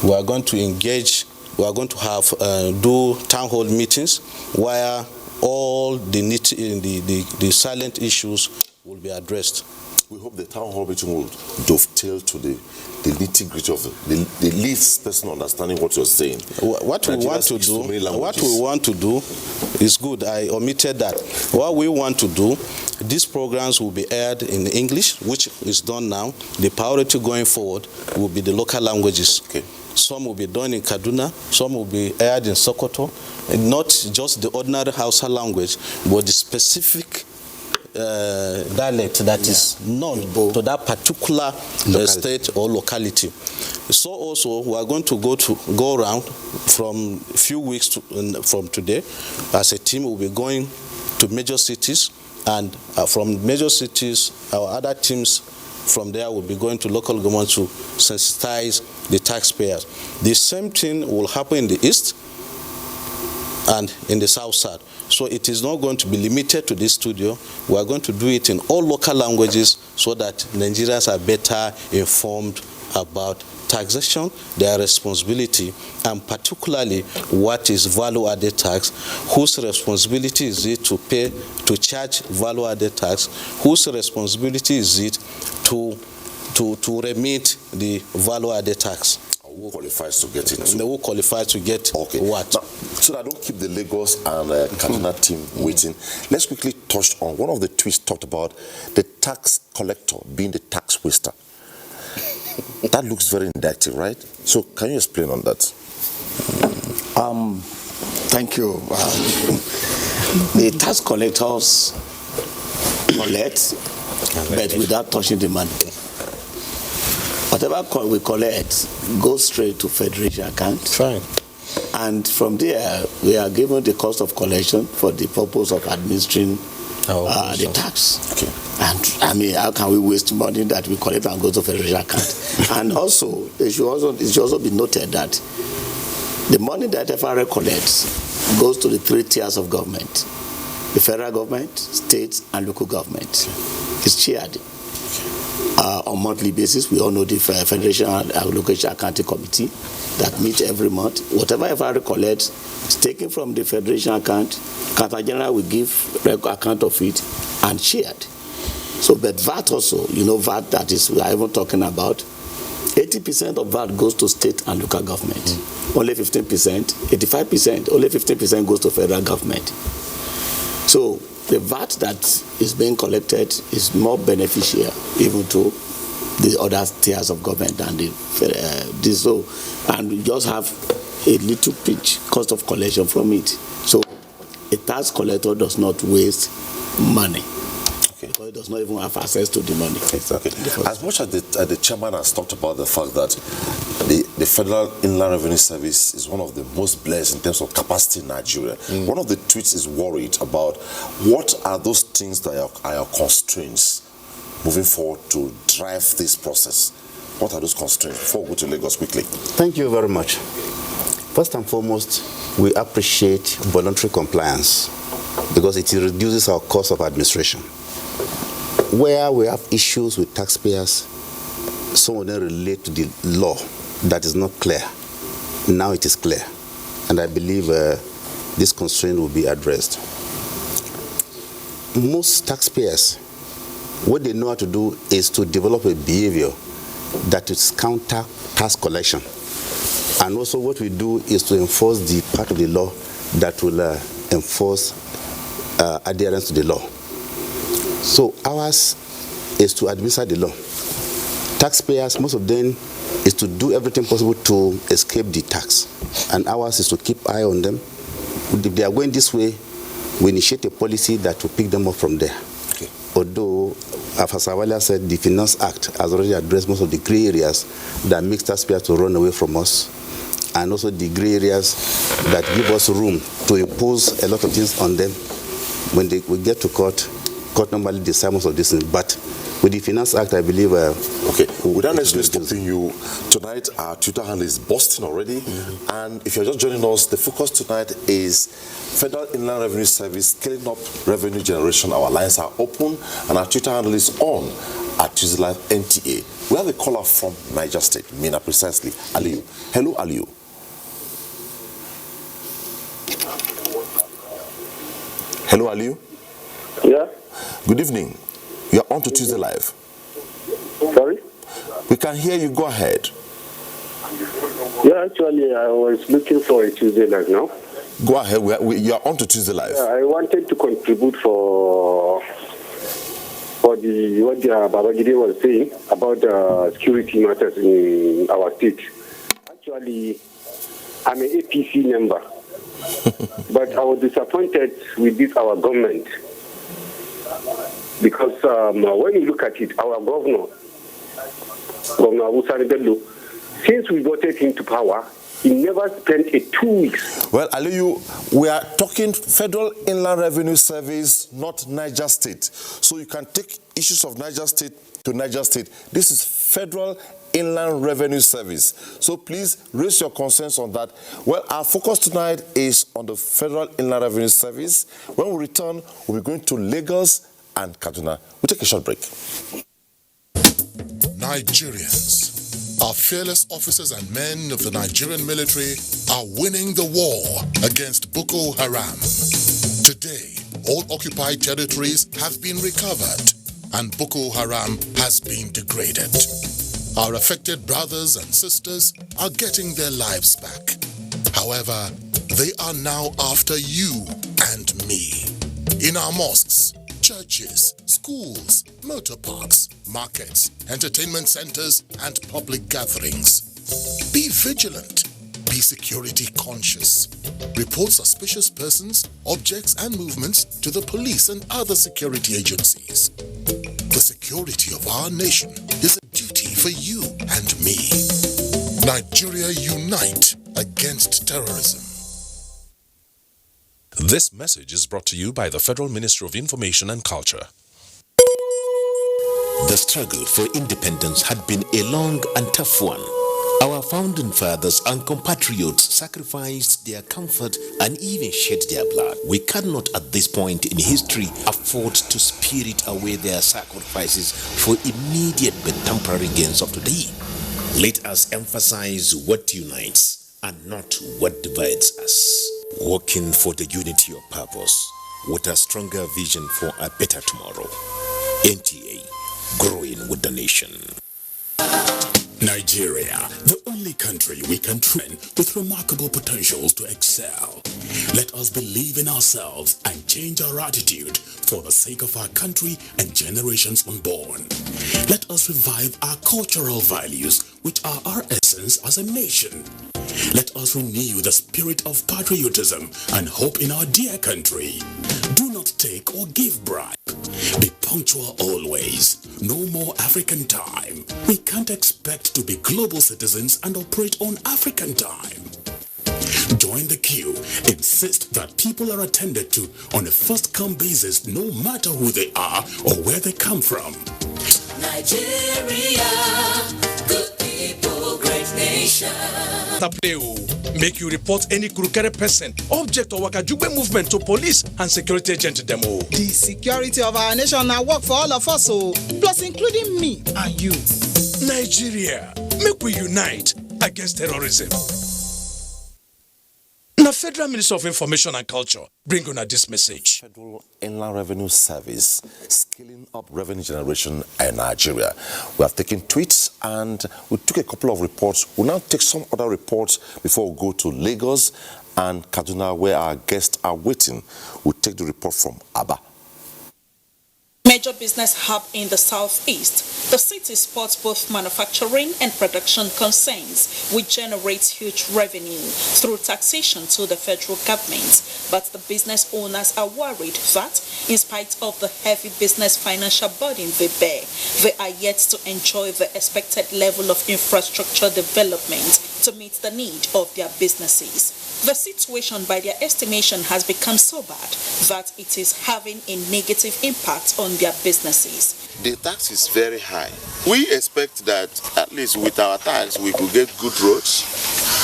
We are going to engage, we are going to have do town hall meetings where all the silent issues will be addressed. We hope the town hall meeting will dovetail to the nitty-gritty of the least person understanding what you're saying. What we want to do is good. I omitted that. What we want to do, these programs will be aired in English, which is done now. The priority going forward will be the local languages. Okay. Some will be done in Kaduna, some will be aired in Sokoto, and not just the ordinary Hausa language, but the specific dialect that is known to that particular state or locality. So also we are going to go around from a few weeks from today. As a team, we'll be going to major cities, and from major cities, our other teams from there will be going to local government to sensitize the taxpayers. The same thing will happen in the east and in the south side. So it is not going to be limited to this studio. We are going to do it in all local languages so that Nigerians are better informed about taxation, their responsibility, and particularly what is value-added tax, whose responsibility is it to charge value-added tax, whose responsibility is it to remit the value-added tax. Who qualifies to get it? Who qualifies to get what? Now, so that I don't keep the Lagos and Kaduna team waiting, let's quickly touch on one of the tweets talked about the tax collector being the tax waster. That looks very indictive, right? So can you explain on that? Thank you. The tax collectors collect, but without touching the money. Whatever we collect goes straight to federation account. Fine. And from there, we are given the cost of collection for the purpose of administering the tax. Okay. And I mean, how can we waste money that we collect and go to federal account? And also, it should also be noted that the money that FRA collects goes to the 3 tiers of government: the federal government, state, and local government. It's shared on monthly basis. We all know the Federation and Local Accounting Committee that meet every month. Whatever FRA collects is taken from the Federation account. Accountant General will give account of it and shared. So, but VAT also, VAT that is we are even talking about, 80% of VAT goes to state and local government. Only 15%, 85%, only 15% goes to federal government. So the VAT that is being collected is more beneficial even to the other tiers of government than this. So, and we just have a little pitch cost of collection from it. So a tax collector does not waste money. Because it does not even have access to the money. Exactly. As much as the chairman has talked about the fact that the Federal Inland Revenue Service is one of the most blessed in terms of capacity in Nigeria, one of the tweets is worried about what are those things that are your constraints moving forward to drive this process. What are those constraints? Before we go to Lagos quickly. Thank you very much. First and foremost, we appreciate voluntary compliance because it reduces our cost of administration. Where we have issues with taxpayers, some of them relate to the law that is not clear. Now it is clear. And I believe this constraint will be addressed. Most taxpayers, what they know how to do is to develop a behavior that is counter tax collection. And also what we do is to enforce the part of the law that will enforce adherence to the law. So ours is to administer the law. Taxpayers, most of them, is to do everything possible to escape the tax. And ours is to keep eye on them. If they are going this way, we initiate a policy that will pick them up from there. Okay. Although, as Awalia said, the Finance Act has already addressed most of the gray areas that make taxpayers to run away from us, and also the gray areas that give us room to impose a lot of things on them. When we get to court normally decides most of this things. But with the Finance Act, I believe... okay, without necessarily stopping you, tonight our Twitter handle is busting already. And if you're just joining us, the focus tonight is Federal Inland Revenue Service scaling up revenue generation. Our lines are open and our Twitter handle is on at TuesdayLive NTA. We have a caller from Niger State, Mina precisely, Aliyu. Hello, Aliyu. Hello, Aliyu. Yeah. Good evening. You're on to Tuesday Live. Sorry? We can hear you. Go ahead. Yeah, actually, I was looking for a Tuesday Live now. Go ahead. You're on to Tuesday Live. Yeah, I wanted to contribute for what Babajide was saying about security matters in our state. Actually, I'm an APC member, but I was disappointed with this our government. Because when you look at it, our Governor Abusari Bello, since we voted into power, he never spent 2 weeks. Well, Aliyu, we are talking Federal Inland Revenue Service, not Niger State. So you can take issues of Niger State to Niger State. This is Federal Inland Revenue Service. So please raise your concerns on that. Well, our focus tonight is on the Federal Inland Revenue Service. When we return, we'll be going to Lagos and Kaduna. We'll take a short break. Nigerians, our fearless officers and men of the Nigerian military are winning the war against Boko Haram. Today, all occupied territories have been recovered and Boko Haram has been degraded. Our affected brothers and sisters are getting their lives back. However, they are now after you and me. In our mosques, churches, schools, motor parks, markets, entertainment centers, and public gatherings. Be vigilant. Be security conscious. Report suspicious persons, objects, and movements to the police and other security agencies. The security of our nation is a duty for you and me. Nigeria, unite against terrorism. This message is brought to you by the Federal Ministry of Information and Culture. The struggle for independence had been a long and tough one. Our founding fathers and compatriots sacrificed their comfort and even shed their blood. We cannot at this point in history afford to spirit away their sacrifices for immediate but temporary gains of today. Let us emphasize what unites and not what divides us. Working for the unity of purpose with a stronger vision for a better tomorrow. NTA, growing with the nation. Nigeria, the only country we can train with remarkable potentials to excel. Let us believe in ourselves and change our attitude for the sake of our country and generations unborn. Let us revive our cultural values, which are our essence as a nation. Let us renew the spirit of patriotism and hope in our dear country. Do not take or give bribe. Be punctual always. No more African time. We can't expect to be global citizens and operate on African time. Join the queue. Insist that people are attended to on a first-come basis, no matter who they are or where they come from. Nigeria, good people, great nation. Make you report any crooked person, object or wakajugbe movement to police and security agent demo. The security of our nation now work for all of us, plus including me and you. Nigeria, make we unite against terrorism. Now, Federal Minister of Information and Culture bring on this message. Federal Inland Revenue Service scaling up revenue generation in Nigeria. We have taken tweets and we took a couple of reports. We'll now take some other reports before we go to Lagos and Kaduna, where our guests are waiting. We'll take the report from Aba. Major business hub in the southeast, the city sports both manufacturing and production concerns, which generates huge revenue through taxation to the federal government. But the business owners are worried that, in spite of the heavy business financial burden they bear, they are yet to enjoy the expected level of infrastructure development to meet the need of their businesses. The situation, by their estimation, has become so bad that it is having a negative impact on their businesses. The tax is very high. We expect that at least with our tax we could get good roads,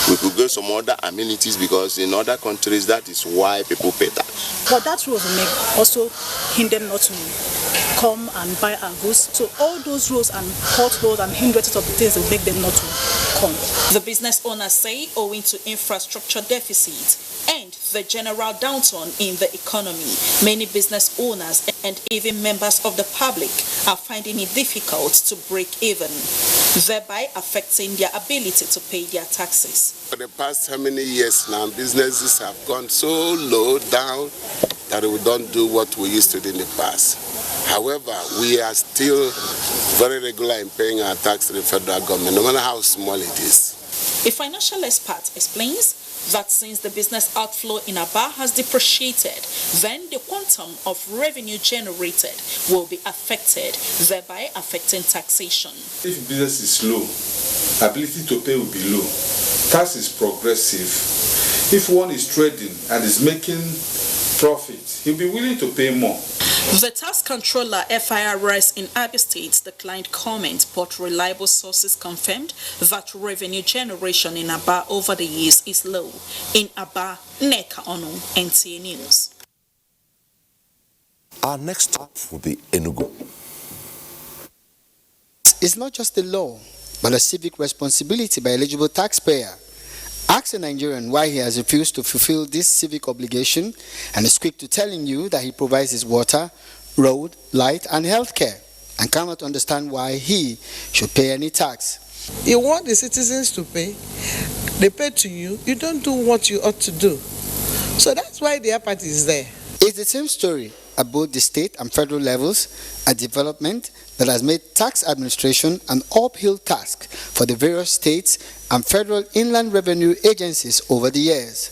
we could get some other amenities, because in other countries that is why people pay tax. But that road may also hinder them not to come and buy our goods. So all those roads and potholes and hindrances of the things will make them not to come. The business owners say, owing to infrastructure deficit and the general downturn in the economy, many business owners and even members of the public are finding it difficult to break even, thereby affecting their ability to pay their taxes. For the past how many years now, businesses have gone so low down that we don't do what we used to do in the past. However, we are still very regular in paying our tax to the federal government, no matter how small it is. A financial expert explains that since the business outflow in Aba has depreciated, then the quantum of revenue generated will be affected, thereby affecting taxation. If business is low, ability to pay will be low. Tax is progressive. If one is trading and is making profit, he'll be willing to pay more. The tax controller FIRS in Abia State declined comment, but reliable sources confirmed that revenue generation in Aba over the years is low. In Aba, Neka Onu, NTA News. Our next stop will be Enugu. It's not just a law, but a civic responsibility by eligible taxpayer. Ask a Nigerian why he has refused to fulfill this civic obligation and is quick to telling you that he provides his water, road, light, and health care, and cannot understand why he should pay any tax. You want the citizens to pay, they pay to you, you don't do what you ought to do. So that's why the apathy is there. It's the same story at both the state and federal levels, a development that has made tax administration an uphill task for the various states and federal inland revenue agencies over the years.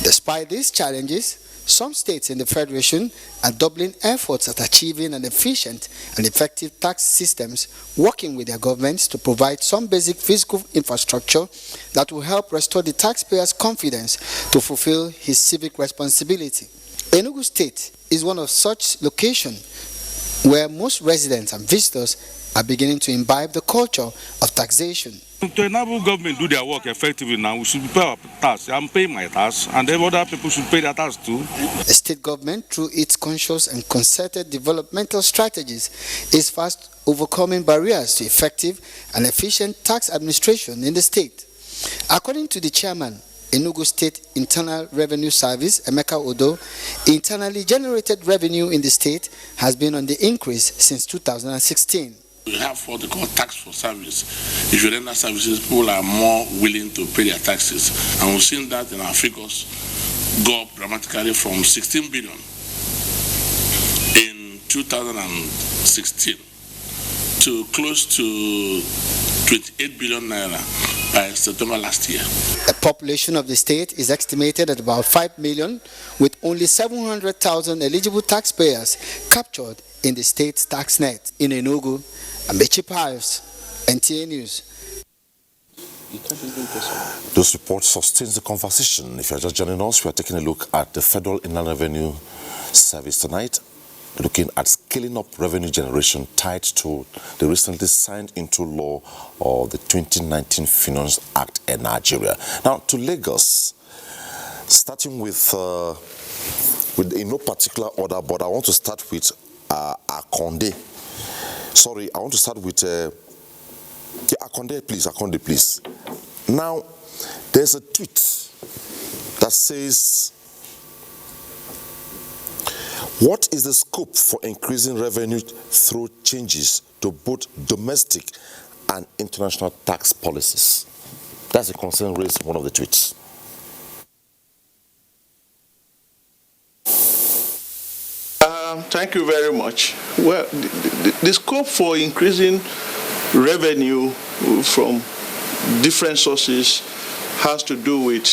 Despite these challenges, some states in the Federation are doubling efforts at achieving an efficient and effective tax systems, working with their governments to provide some basic physical infrastructure that will help restore the taxpayer's confidence to fulfill his civic responsibility. Enugu State is one of such locations where most residents and visitors are beginning to imbibe the culture of taxation. To enable government do their work effectively now, we should pay our tax. I'm paying my tax, and then other people should pay their tax too. The state government, through its conscious and concerted developmental strategies, is fast overcoming barriers to effective and efficient tax administration in the state. According to the chairman, Enugu State Internal Revenue Service, Emeka Odo, internally generated revenue in the state has been on the increase since 2016. We have what they call tax for service. If you render services, people are more willing to pay their taxes. And we've seen that in our figures go up dramatically from 16 billion in 2016 to close to 28 billion naira by September last year. The population of the state is estimated at about 5 million, with only 700,000 eligible taxpayers captured in the state's tax net. In Enugu, Amechi Pius, NTA News. This report sustains the conversation. If you're just joining us, we are taking a look at the Federal Inland Revenue Service tonight, looking at scaling up revenue generation tied to the recently signed into law of the 2019 Finance Act in Nigeria. Now, to Lagos, starting with in no particular order, but I want to start with Akonde. Sorry, I want to start with Akonde, please. Now, there's a tweet that says, what is the scope for increasing revenue through changes to both domestic and international tax policies? That's a concern raised in one of the tweets. Thank you very much. Well, the scope for increasing revenue from different sources has to do with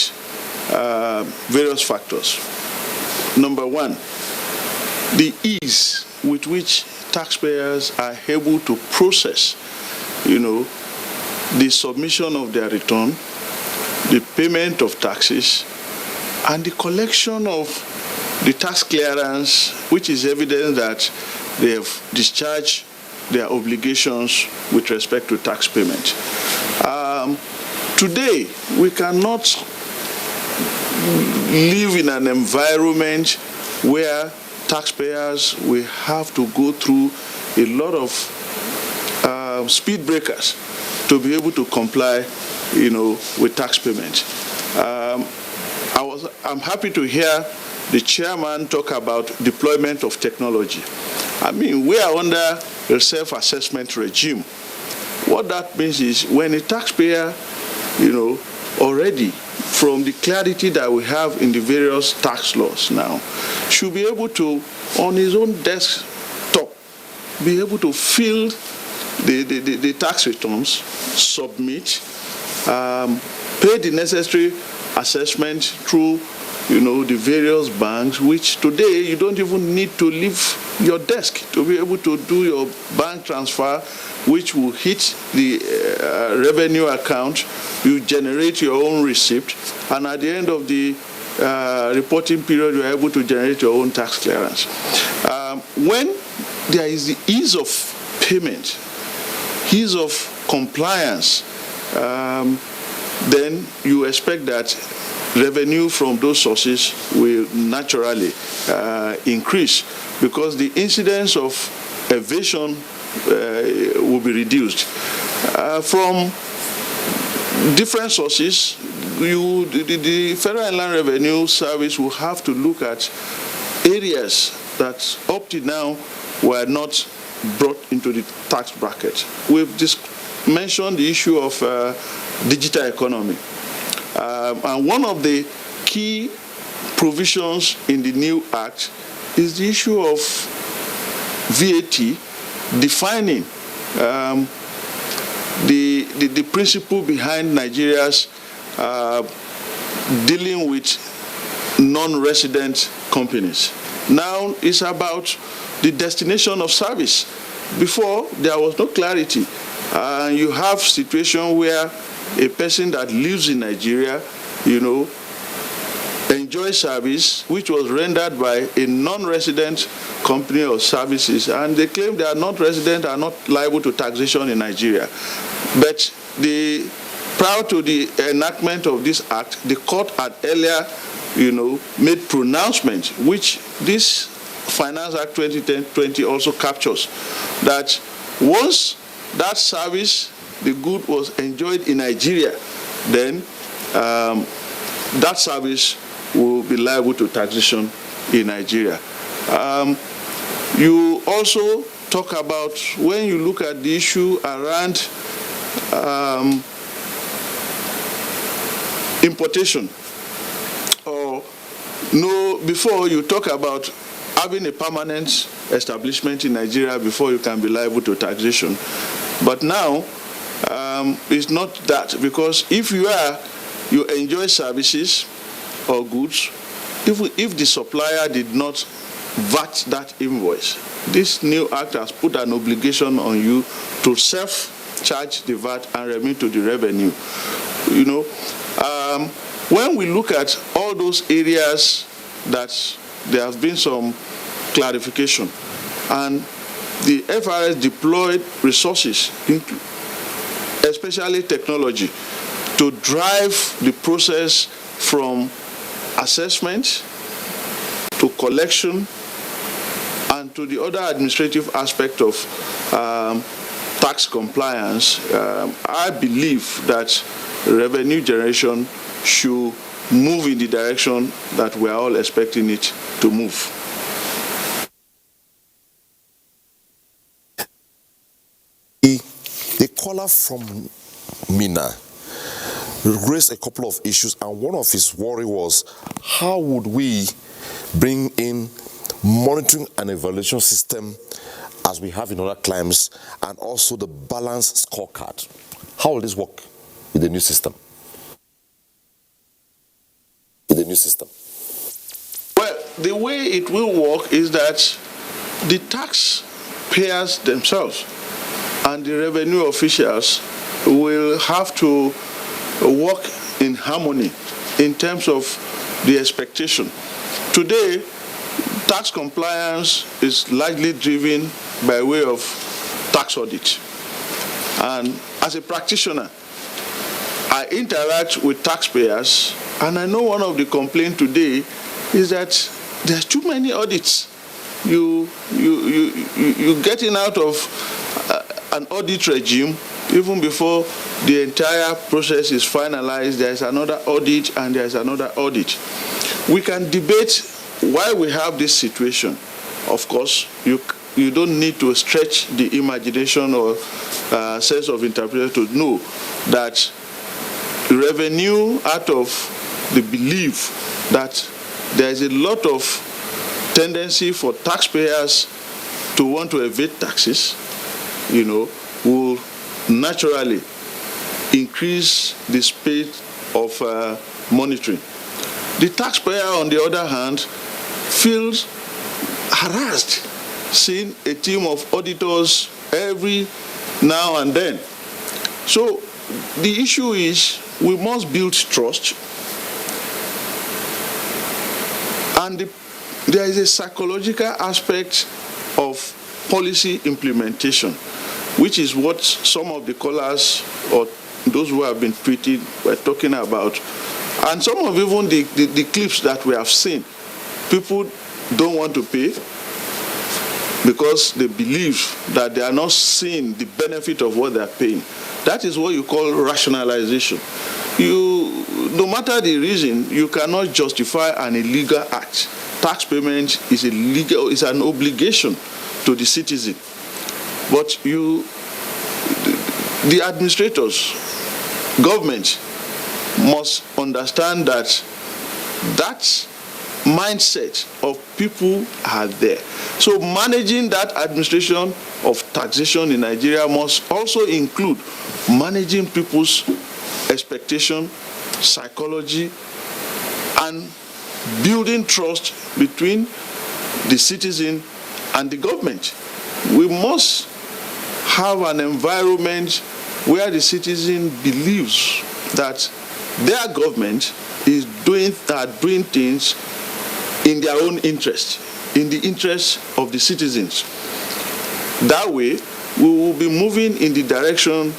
various factors. Number one, the ease with which taxpayers are able to process, the submission of their return, the payment of taxes, and the collection of the tax clearance, which is evidence that they have discharged their obligations with respect to tax payment. Today, we cannot live in an environment where taxpayers will have to go through a lot of speed breakers to be able to comply, with tax payment. I'm happy to hear the chairman talk about deployment of technology. I mean, we are under a self-assessment regime. What that means is when a taxpayer, already from the clarity that we have in the various tax laws now, should be able to, on his own desktop, be able to fill the tax returns, submit, pay the necessary assessment through the various banks, which today you don't even need to leave your desk to be able to do your bank transfer, which will hit the revenue account. You generate your own receipt, and at the end of the reporting period, you are able to generate your own tax clearance. When there is the ease of payment, ease of compliance, then you expect that revenue from those sources will naturally increase, because the incidence of evasion will be reduced. From different sources, the Federal Inland Revenue Service will have to look at areas that up to now were not brought into the tax bracket. We've just mentioned the issue of digital economy. And one of the key provisions in the new act is the issue of VAT, defining the principle behind Nigeria's dealing with non-resident companies. Now it's about the destination of service. Before, there was no clarity. You have situation where a person that lives in Nigeria, enjoys enjoy service which was rendered by a non-resident company or services, and they claim they are not resident, are not liable to taxation in Nigeria. But prior to the enactment of this act, the court had earlier, made pronouncements, which this Finance Act 2010-20 also captures, that once that service, the good was enjoyed in Nigeria, then that service will be liable to taxation in Nigeria. You also talk about, when you look at the issue around importation, or before you talk about having a permanent establishment in Nigeria before you can be liable to taxation. But now, it's not that, because if you enjoy services or goods, if the supplier did not VAT that invoice, this new act has put an obligation on you to self-charge the VAT and remit to the revenue. When we look at all those areas that there has been some clarification, and the FRS deployed resources, especially technology, to drive the process from assessment to collection and to the other administrative aspect of tax compliance. I believe that revenue generation should move in the direction that we are all expecting it to move. The caller from Mina raised a couple of issues, and one of his worry was, how would we bring in monitoring and evaluation system as we have in other climes, and also the balanced scorecard? How will this work with the new system? Well, the way it will work is that the taxpayers themselves and the revenue officials will have to work in harmony in terms of the expectation. Today, tax compliance is largely driven by way of tax audit. And as a practitioner, I interact with taxpayers, and I know one of the complaints today is that there's too many audits. You getting out of an audit regime, even before the entire process is finalized, there is another audit and there is another audit. We can debate why we have this situation. Of course, you don't need to stretch the imagination or sense of interpretation to know that revenue, out of the belief that there is a lot of tendency for taxpayers to want to evade taxes, will naturally increase the speed of monitoring. The taxpayer, on the other hand, feels harassed seeing a team of auditors every now and then. So the issue is, we must build trust, and there is a psychological aspect of policy implementation, which is what some of the callers or those who have been tweeted were talking about. And some of even the clips that we have seen, people don't want to pay because they believe that they are not seeing the benefit of what they are paying. That is what you call rationalization. No matter the reason, you cannot justify an illegal act. Tax payment is is an obligation to the citizen. But the administrators, government, must understand that mindset of people are there. So managing that administration of taxation in Nigeria must also include managing people's expectation, psychology, and building trust between the citizen and the government. We must have an environment where the citizen believes that their government is doing things in their own interest, in the interest of the citizens. That way, we will be moving in the direction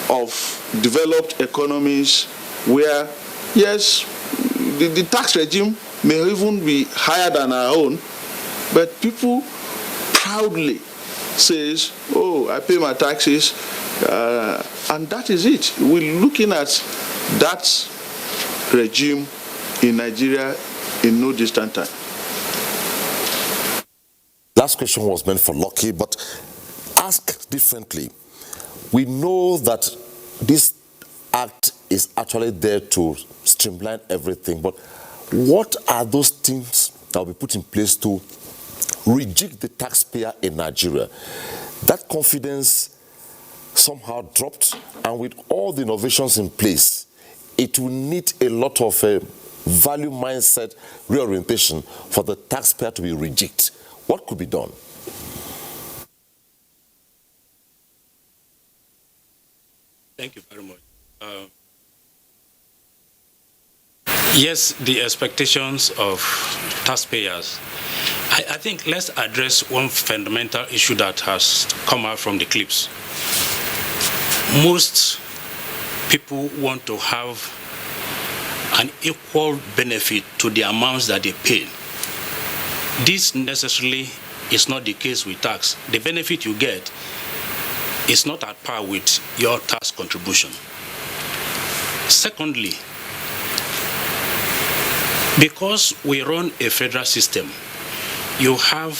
of developed economies where, yes, the tax regime may even be higher than our own, but people proudly says, oh, I pay my taxes, and that is it. We're looking at that regime in Nigeria in no distant time. Last question was meant for Lucky, but asked differently. We know that this act is actually there to streamline everything, but what are those things that will be put in place to reject the taxpayer in Nigeria? That confidence somehow dropped, and with all the innovations in place, it will need a lot of value mindset reorientation for the taxpayer to be rejected. What could be done? Thank you very much. Yes, the expectations of taxpayers. I think let's address one fundamental issue that has come out from the clips. Most people want to have an equal benefit to the amounts that they pay. This necessarily is not the case with tax. The benefit you get is not at par with your tax contribution. Secondly, because we run a federal system, you have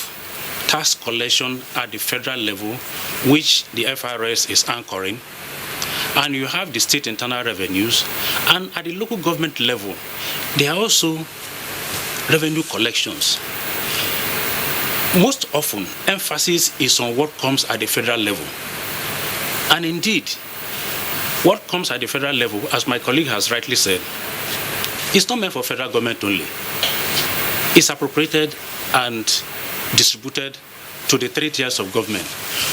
tax collection at the federal level, which the FRS is anchoring, and you have the state internal revenues, and at the local government level, there are also revenue collections. Most often, emphasis is on what comes at the federal level. And indeed, what comes at the federal level, as my colleague has rightly said, is not meant for federal government only. It's appropriated and distributed to the 3 tiers of government.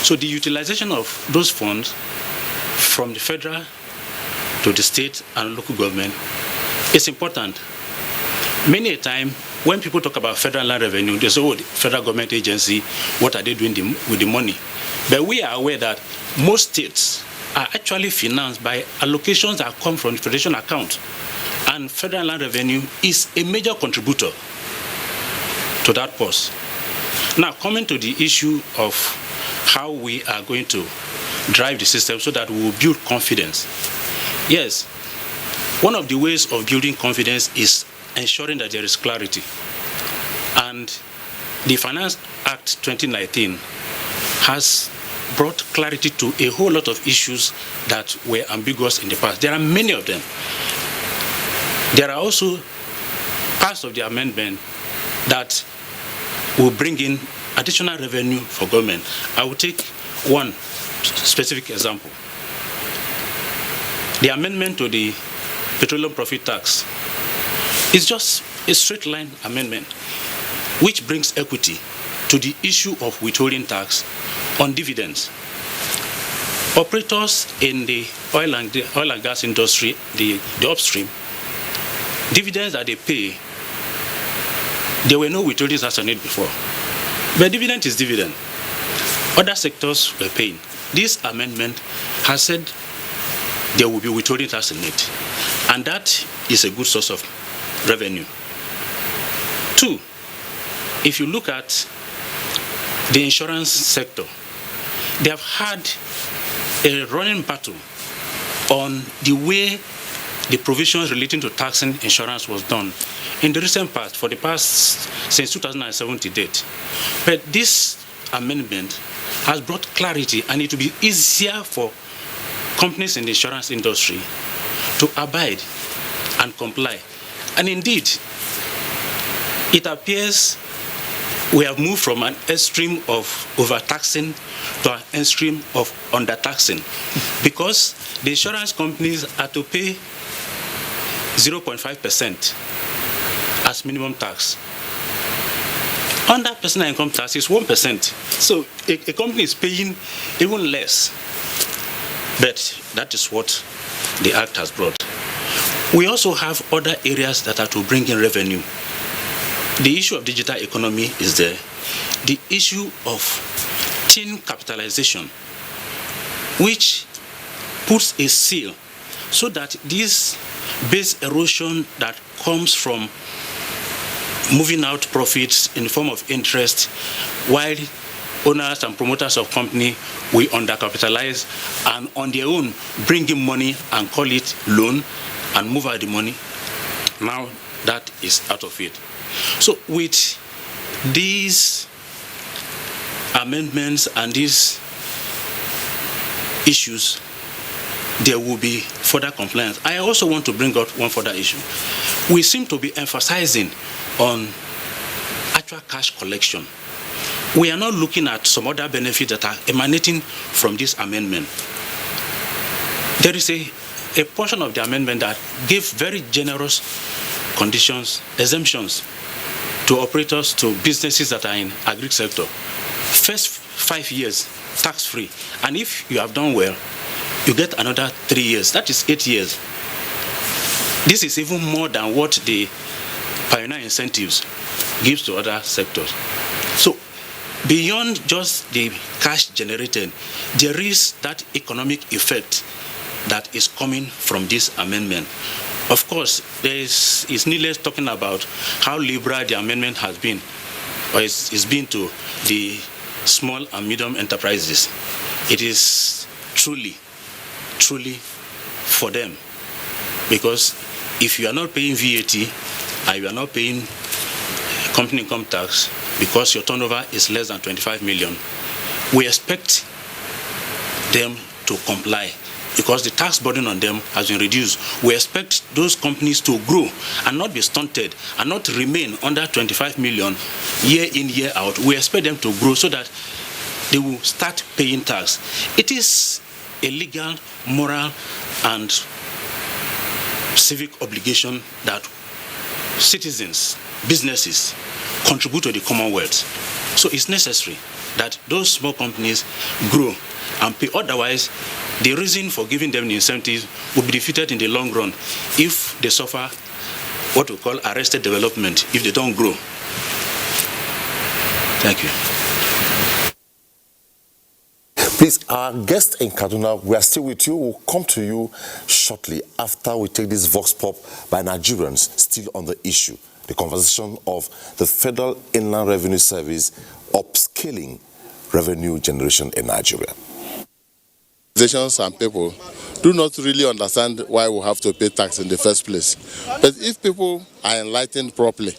So the utilization of those funds from the federal to the state and local government is important. Many a time, when people talk about federal land revenue, they say, oh, the federal government agency, what are they doing with the money? But we are aware that most states are actually financed by allocations that come from the federation account. And federal land revenue is a major contributor to that purse. Now, coming to the issue of how we are going to drive the system so that we will build confidence. Yes, one of the ways of building confidence is ensuring that there is clarity. And the Finance Act 2019 has brought clarity to a whole lot of issues that were ambiguous in the past. There are many of them. There are also parts of the amendment that will bring in additional revenue for government. I will take one specific example. The amendment to the petroleum profit tax is just a straight line amendment which brings equity to the issue of withholding tax on dividends. Operators in the oil and gas industry, the upstream, dividends that they pay, there were no withholding tax on it before. But dividend is dividend. Other sectors were paying. This amendment has said there will be withholding tax in it. And that is a good source of revenue. 2, if you look at the insurance sector, they have had a running battle on the way the provisions relating to taxing insurance was done in the recent past, for the past, since 2007 to date. But this amendment has brought clarity, and it will be easier for companies in the insurance industry to abide and comply. And indeed, it appears we have moved from an extreme of overtaxing to an extreme of undertaxing, because the insurance companies are to pay 0.5% as minimum tax. Under personal income tax is 1%. So a company is paying even less. But that is what the Act has brought. We also have other areas that are to bring in revenue. The issue of digital economy is there. The issue of tin capitalization, which puts a seal so that this base erosion that comes from moving out profits in the form of interest, while owners and promoters of company will undercapitalize and on their own bring in money and call it loan and move out the money. Now that is out of it. So with these amendments and these issues, there will be further compliance. I also want to bring out one further issue. We seem to be emphasizing on actual cash collection. We are not looking at some other benefits that are emanating from this amendment. There is a portion of the amendment that gave very generous conditions, exemptions to operators, to businesses that are in agri sector. First 5 years, tax-free. And if you have done well, you get another 3 years. That is 8 years. This is even more than what the pioneer incentives gives to other sectors. So beyond just the cash generated, there is that economic effect that is coming from this amendment. Of course, it's needless talking about how liberal the amendment has been, or is being to the small and medium enterprises. It is truly for them. Because if you are not paying VAT and you are not paying company income tax because your turnover is less than 25 million, we expect them to comply because the tax burden on them has been reduced. We expect those companies to grow and not be stunted and not remain under 25 million year in, year out. We expect them to grow so that they will start paying tax. It is a legal, moral, and civic obligation that citizens, businesses contribute to the Commonwealth. So it's necessary that those small companies grow and pay. Otherwise, the reason for giving them the incentives will be defeated in the long run if they suffer what we call arrested development, if they don't grow. Thank you. Please, our guest in Kaduna, we are still with you. We'll come to you shortly after we take this vox pop by Nigerians still on the issue, the conversation of the Federal Inland Revenue Service upscaling revenue generation in Nigeria. Organizations and people do not really understand why we have to pay tax in the first place. But if people are enlightened properly,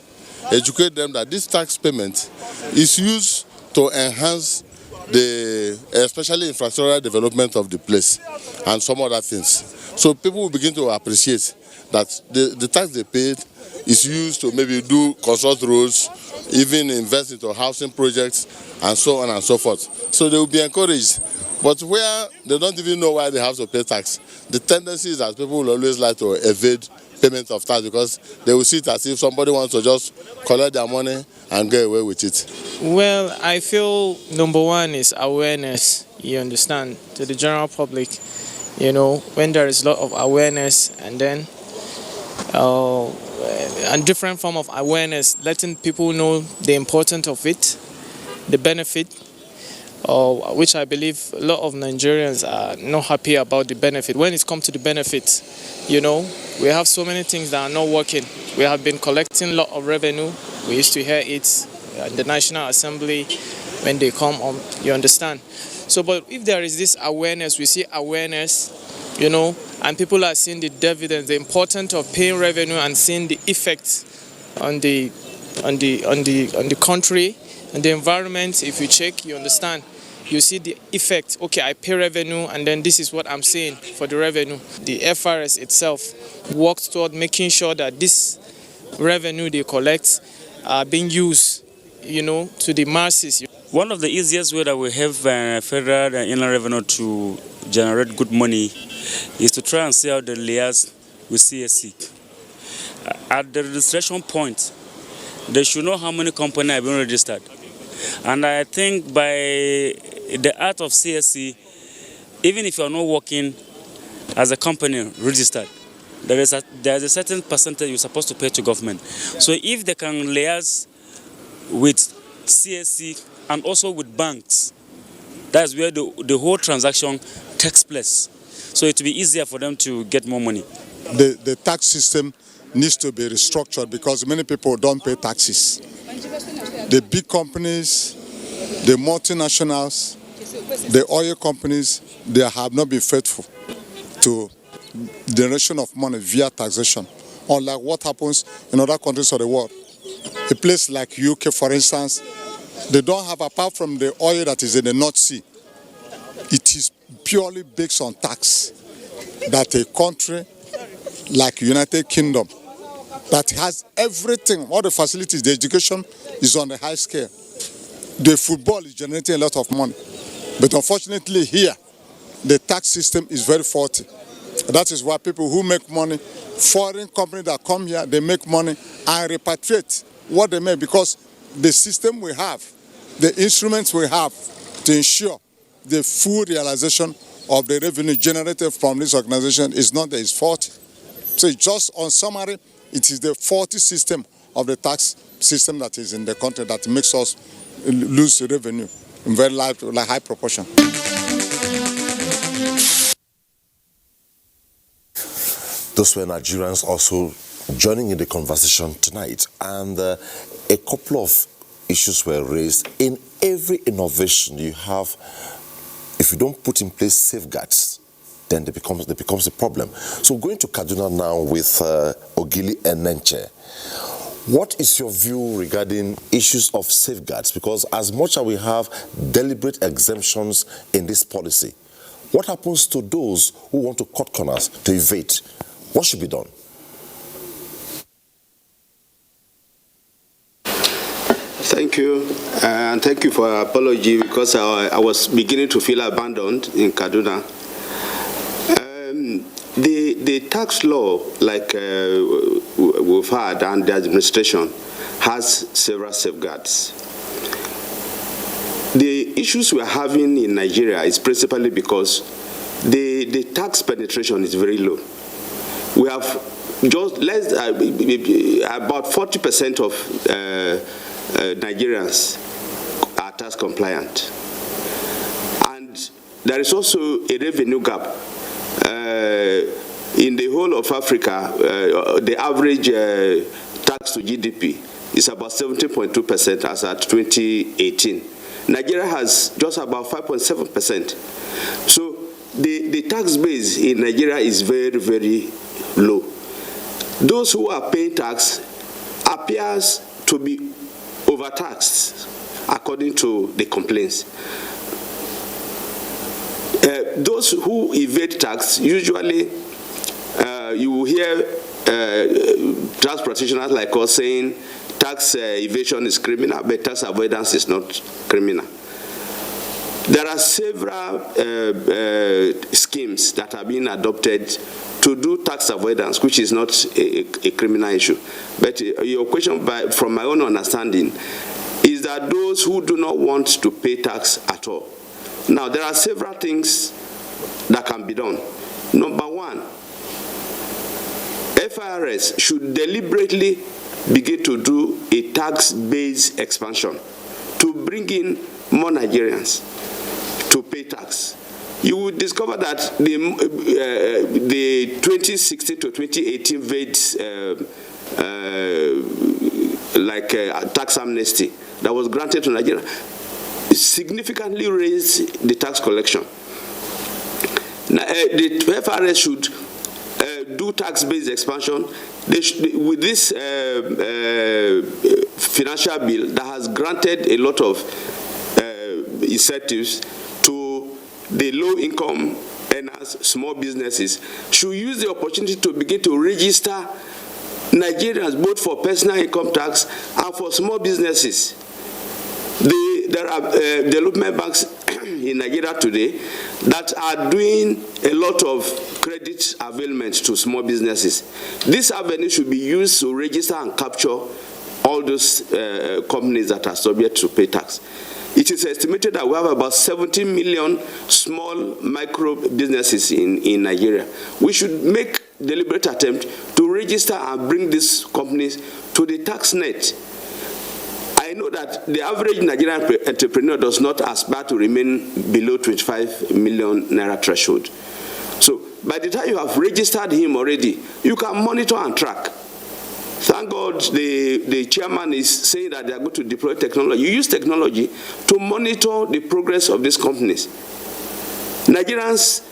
educate them that this tax payment is used to enhance especially infrastructural development of the place and some other things. So people will begin to appreciate that the tax they paid is used to maybe construct roads, even invest into housing projects, and so on and so forth. So they will be encouraged. But where they don't even know why they have to pay tax, the tendency is that people will always like to evade payment of tax because they will see it as if somebody wants to just collect their money and get away with it. Well, I feel number one is awareness, you understand, to the general public. You know, when there is a lot of awareness and then and different form of awareness, letting people know the importance of it, the benefit, which I believe a lot of Nigerians are not happy about the benefit. When it comes to the benefits, you know, we have so many things that are not working. We have been collecting a lot of revenue. We used to hear it in the National Assembly when they come on, you understand. So, but if there is this awareness, we see awareness, you know, and people are seeing the dividends, the importance of paying revenue and seeing the effects on the country and the environment. If you check, you understand, you see the effect. Okay, I pay revenue and then this is what I'm saying for the revenue. The FRS itself works toward making sure that this revenue they collect are being used, you know, to the masses. One of the easiest way that we have federal inland revenue to generate good money is to try and see how the liaise with CSC. At the registration point, they should know how many companies have been registered. And I think by the art of CSC, even if you are not working as a company registered, there is a certain percentage you're supposed to pay to government. So if they can liaise with CSC and also with banks, that's where the whole transaction takes place. So it will be easier for them to get more money. The tax system needs to be restructured because many people don't pay taxes. The big companies, the multinationals, the oil companies, they have not been faithful to generation of money via taxation, unlike what happens in other countries of the world. A place like UK, for instance, they don't have, apart from the oil that is in the North Sea, it is purely based on tax. That a country like United Kingdom, that has everything, all the facilities, the education is on the high scale. The football is generating a lot of money. But unfortunately here, the tax system is very faulty. That is why people who make money, foreign companies that come here, they make money and repatriate what they make, because the system we have, the instruments we have to ensure the full realization of the revenue generated from this organization is not there, it's faulty. So just on summary, it is the faulty system of the tax system that is in the country that makes us lose revenue in very high proportion. Those were Nigerians also joining in the conversation tonight, and a couple of issues were raised. In every innovation you have, if you don't put in place safeguards, then there becomes a problem. So going to Kaduna now with Ogili Enenche. What is your view regarding issues of safeguards? Because as much as we have deliberate exemptions in this policy, what happens to those who want to cut corners, to evade? What should be done? Thank you, and thank you for your apology, because I was beginning to feel abandoned in Kaduna. The tax law, like we've had, and the administration has several safeguards. The issues we're having in Nigeria is principally because the tax penetration is very low. We have just about 40% of Nigerians are tax compliant. And there is also a revenue gap. In the whole of Africa, the average tax to GDP is about 17.2% as at 2018. Nigeria has just about 5.7%. So the tax base in Nigeria is very, very low. Those who are paying tax appears to be overtaxed, according to the complaints. Those who evade tax, usually you will hear tax practitioners like us saying tax evasion is criminal, but tax avoidance is not criminal. There are several schemes that are being adopted to do tax avoidance, which is not a criminal issue. But your question, from my own understanding, is that those who do not want to pay tax at all. Now, there are several things that can be done. Number one, FIRS should deliberately begin to do a tax-based expansion to bring in more Nigerians to pay tax. You will discover that the 2016 to 2018 VATs, tax amnesty that was granted to Nigeria significantly raised the tax collection. Now, the FIRS should do tax-based expansion. With this financial bill that has granted a lot of incentives to the low-income earners, small businesses, should use the opportunity to begin to register Nigerians both for personal income tax and for small businesses. There are development banks in Nigeria today that are doing a lot of credit availment to small businesses. This avenue should be used to register and capture all those companies that are subject to pay tax. It is estimated that we have about 17 million small micro businesses in Nigeria. We should make deliberate attempt to register and bring these companies to the tax net. I know that the average Nigerian entrepreneur does not aspire to remain below 25 million naira threshold. So by the time you have registered him already, you can monitor and track. Thank God the chairman is saying that they are going to deploy technology. You use technology to monitor the progress of these companies. Nigerians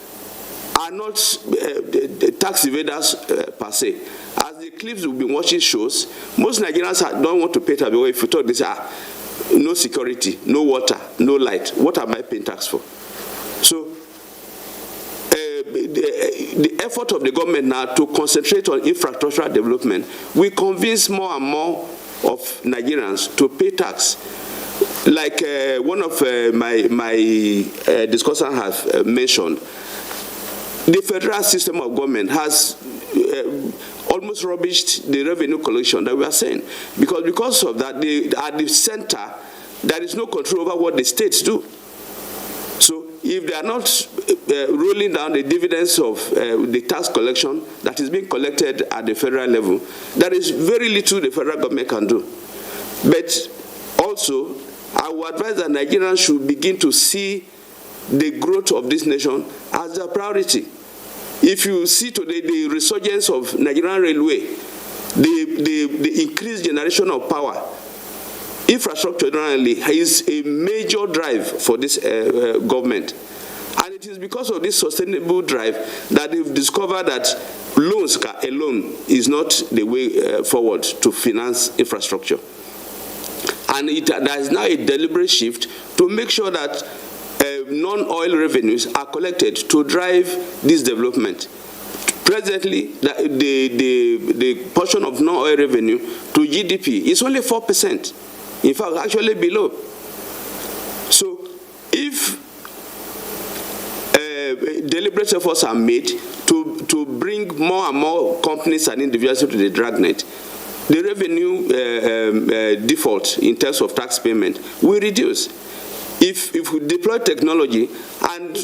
are not tax evaders per se. As the clips we've been watching shows, most Nigerians don't want to pay tax. If you talk, they say, no security, no water, no light. What am I paying tax for? So the effort of the government now to concentrate on infrastructural development will convince more and more of Nigerians to pay tax. Like one of my discussors has mentioned, the federal system of government has almost rubbished the revenue collection that we are saying. Because of that, at the center, there is no control over what the states do. So if they are not rolling down the dividends of the tax collection that is being collected at the federal level, there is very little the federal government can do. But also, I would advise that Nigerians should begin to see the growth of this nation as a priority. If you see today the resurgence of Nigerian Railway, the increased generation of power, infrastructure generally is a major drive for this government. And it is because of this sustainable drive that they've discovered that loans alone is not the way forward to finance infrastructure. And there is now a deliberate shift to make sure that non-oil revenues are collected to drive this development. Presently, the portion of non-oil revenue to GDP is only 4%. In fact, actually below. So if deliberate efforts are made to bring more and more companies and individuals to the dragnet, the revenue default in terms of tax payment will reduce. If we deploy technology and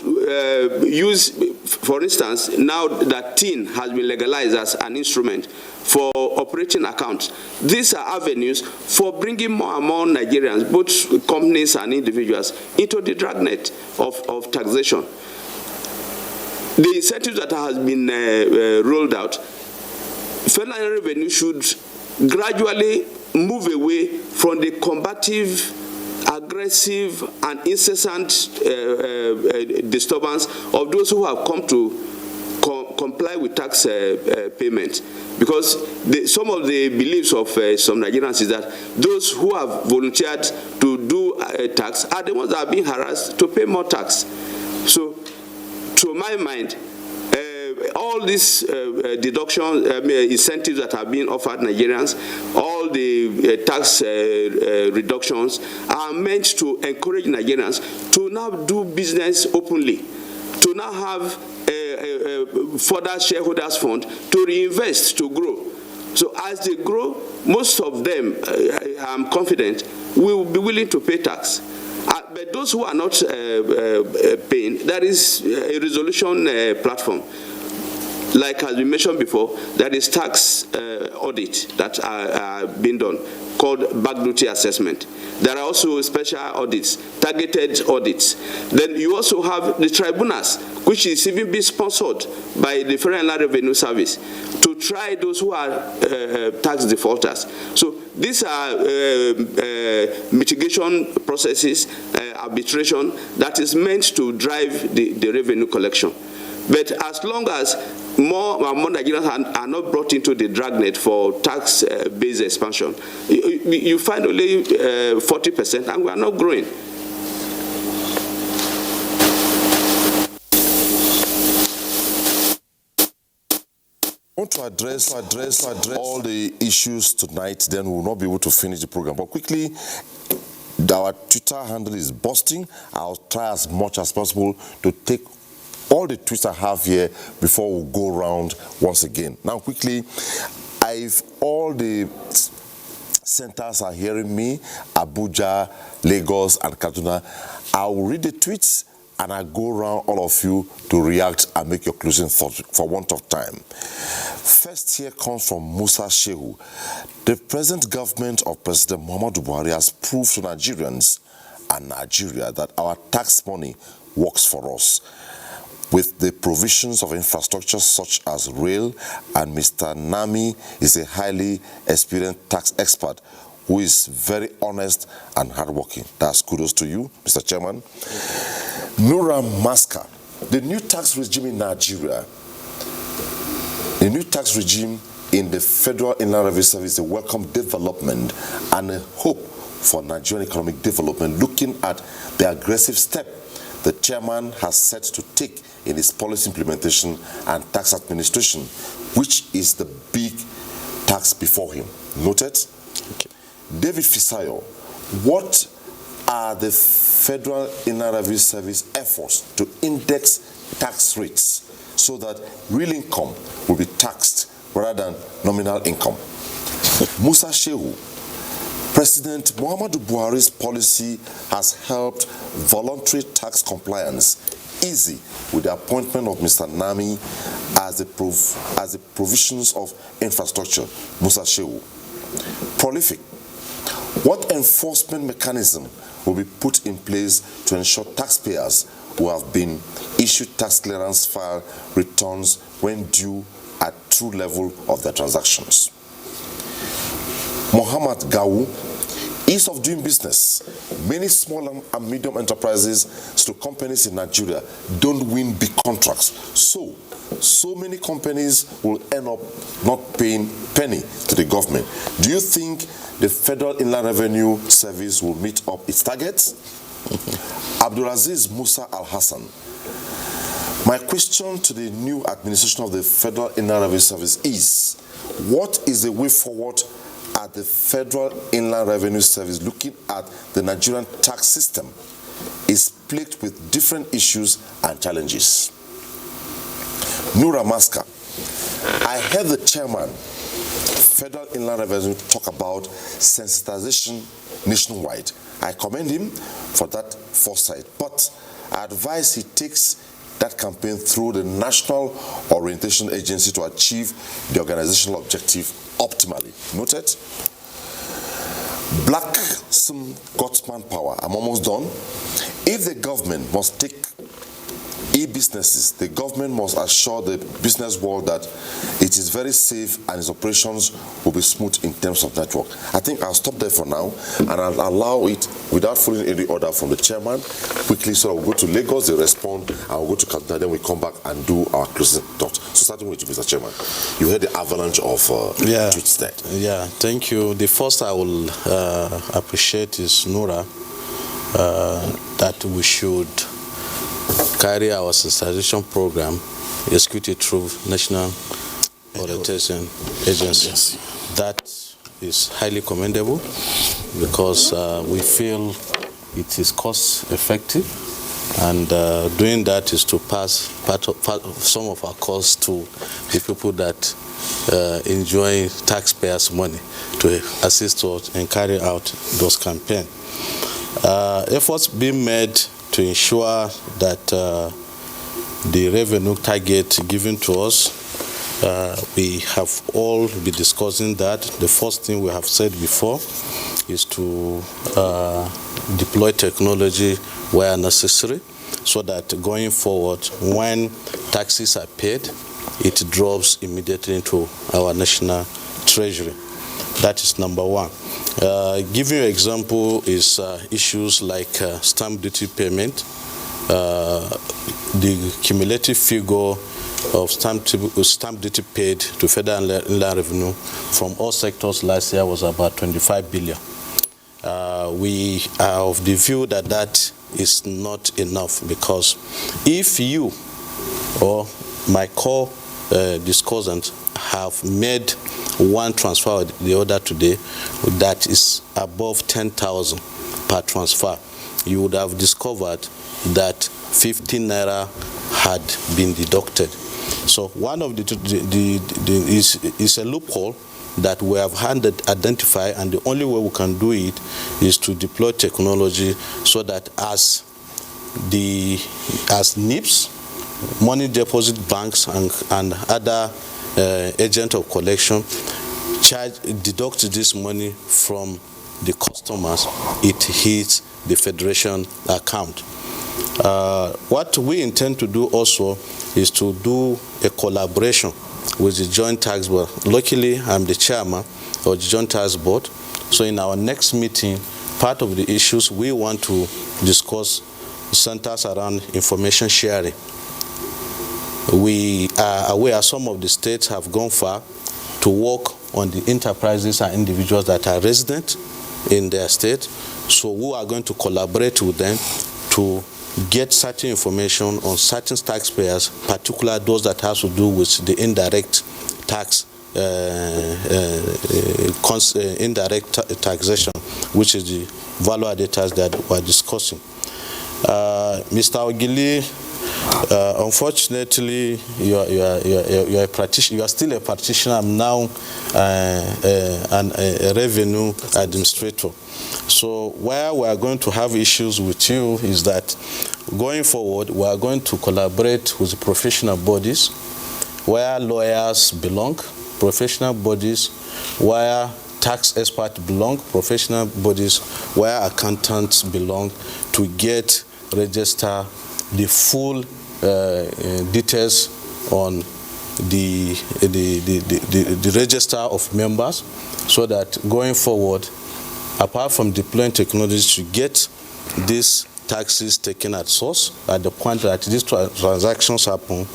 use, for instance, now that TIN has been legalized as an instrument for operating accounts, these are avenues for bringing more and more Nigerians, both companies and individuals, into the dragnet of taxation. The incentives that has been rolled out, federal revenue should gradually move away from the combative, aggressive and incessant disturbance of those who have come to comply with tax payment. Because some of the beliefs of some Nigerians is that those who have volunteered to do tax are the ones that are being harassed to pay more tax. So, to my mind, all these deductions, incentives that are being offered Nigerians, all the tax reductions are meant to encourage Nigerians to now do business openly, to now have further shareholders fund to reinvest, to grow. So as they grow, most of them, I'm confident, will be willing to pay tax. But those who are not paying, there is a resolution platform. Like has been mentioned before, there is tax audit that are being done, called back duty assessment. There are also special audits, targeted audits. Then you also have the tribunals, which is even being sponsored by the Federal Revenue Service, to try those who are tax defaulters. So these are mitigation processes, arbitration, that is meant to drive the revenue collection. But as long as more and more Nigerians are not brought into the dragnet for tax-based expansion, you find only 40%, and we are not growing. I want to address all the issues tonight, then we will not be able to finish the program. But quickly, our Twitter handle is busting. I'll try as much as possible to take all the tweets I have here before we go around once again. Now, quickly, if all the centers are hearing me, Abuja, Lagos, and Kaduna, I will read the tweets and I go around all of you to react and make your closing thoughts for want of time. First here comes from Musa Shehu. The present government of President Muhammadu Buhari has proved to Nigerians and Nigeria that our tax money works for us. With the provisions of infrastructure such as rail, and Mr. Nami is a highly experienced tax expert who is very honest and hardworking. That's kudos to you, Mr. Chairman. Nura Maska, the new tax regime in Nigeria, the new tax regime in the Federal Inland Revenue Service is a welcome development and a hope for Nigerian economic development, looking at the aggressive step the chairman has set to take in his policy implementation and tax administration, which is the big tax before him. Noted? Okay. David Fisayo, what are the Federal Inland Revenue Service efforts to index tax rates so that real income will be taxed rather than nominal income? Musa Shehu, President Muhammadu Buhari's policy has helped voluntary tax compliance easy with the appointment of Mr. Nami as the provisions of infrastructure. Musa Shehu. Prolific. What enforcement mechanism will be put in place to ensure taxpayers who have been issued tax clearance file returns when due at true level of their transactions? Muhammad Gawu, ease of doing business. Many small and medium enterprises to companies in Nigeria don't win big contracts. So many companies will end up not paying penny to the government. Do you think the Federal Inland Revenue Service will meet up its targets? Abdulaziz Musa Al-Hassan. My question to the new administration of the Federal Inland Revenue Service is, what is the way forward at the Federal Inland Revenue Service looking at the Nigerian tax system is plagued with different issues and challenges? Nura Maska, I heard the chairman, Federal Inland Revenue, talk about sensitization nationwide. I commend him for that foresight, but I advise he takes that campaign through the National Orientation Agency to achieve the organizational objective optimally. Noted? Black some God's manpower. I'm almost done. If the government must take e-businesses, the government must assure the business world that it is very safe and its operations will be smooth in terms of network. I think I'll stop there for now and I'll allow it without following any order from the chairman. Quickly, so I'll go to Lagos, they respond, I'll go to Kaduna, then we come back and do our closing thoughts. So starting with you, Mr. Chairman, you heard the avalanche of tweets there. Yeah, thank you. The first I will appreciate is Nura, that we should carry our sensitization program executed through National Orientation Agency. Yes. That is highly commendable because we feel it is cost effective, and doing that is to pass part of some of our costs to the people that enjoy taxpayers' money to assist us and carry out those campaigns. Efforts being made to ensure that the revenue target given to us, we have all been discussing that. The first thing we have said before is to deploy technology where necessary, so that going forward, when taxes are paid, it drops immediately into our national treasury. That is number one. Giving you an example is issues like stamp duty payment. The cumulative figure of stamp duty paid to Federal Inland Revenue from all sectors last year was about 25 billion. We are of the view that that is not enough, because if you or my co-discussants have made one transfer or the other today that is above 10,000 per transfer, you would have discovered that 15 naira had been deducted. So one of is a loophole that we have identified, and the only way we can do it is to deploy technology so that as as NIPS, money deposit banks, and other agent of collection deduct this money from the customers, it hits the federation account. What we intend to do also is to do a collaboration with the Joint Tax Board. Luckily, I'm the chairman of the Joint Tax Board. So in our next meeting, part of the issues we want to discuss centers around information sharing. We are aware some of the states have gone far to work on the enterprises and individuals that are resident in their state. So we are going to collaborate with them to get certain information on certain taxpayers, particularly those that have to do with the indirect tax, indirect taxation, which is the value-added tax that we're discussing. Mr. Ogili, unfortunately, you are a practitioner. You are still a practitioner. I'm now a revenue administrator. So where we are going to have issues with you is that going forward, we are going to collaborate with the professional bodies where lawyers belong, professional bodies where tax experts belong, professional bodies where accountants belong, to register the full details on the register of members, so that going forward, apart from deploying technologies to get these taxes taken at source, at the point that these transactions happen,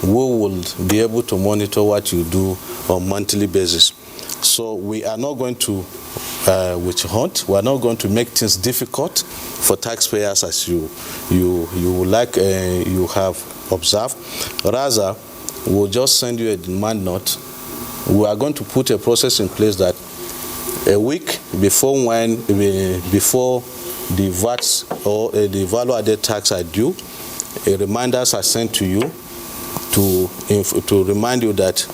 we will be able to monitor what you do on a monthly basis. So we are not going to witch hunt. We are not going to make things difficult for taxpayers as you have observed. Rather, we'll just send you a demand note. We are going to put a process in place that a week before the VAT or the value-added tax are due, reminders are sent to you to remind you that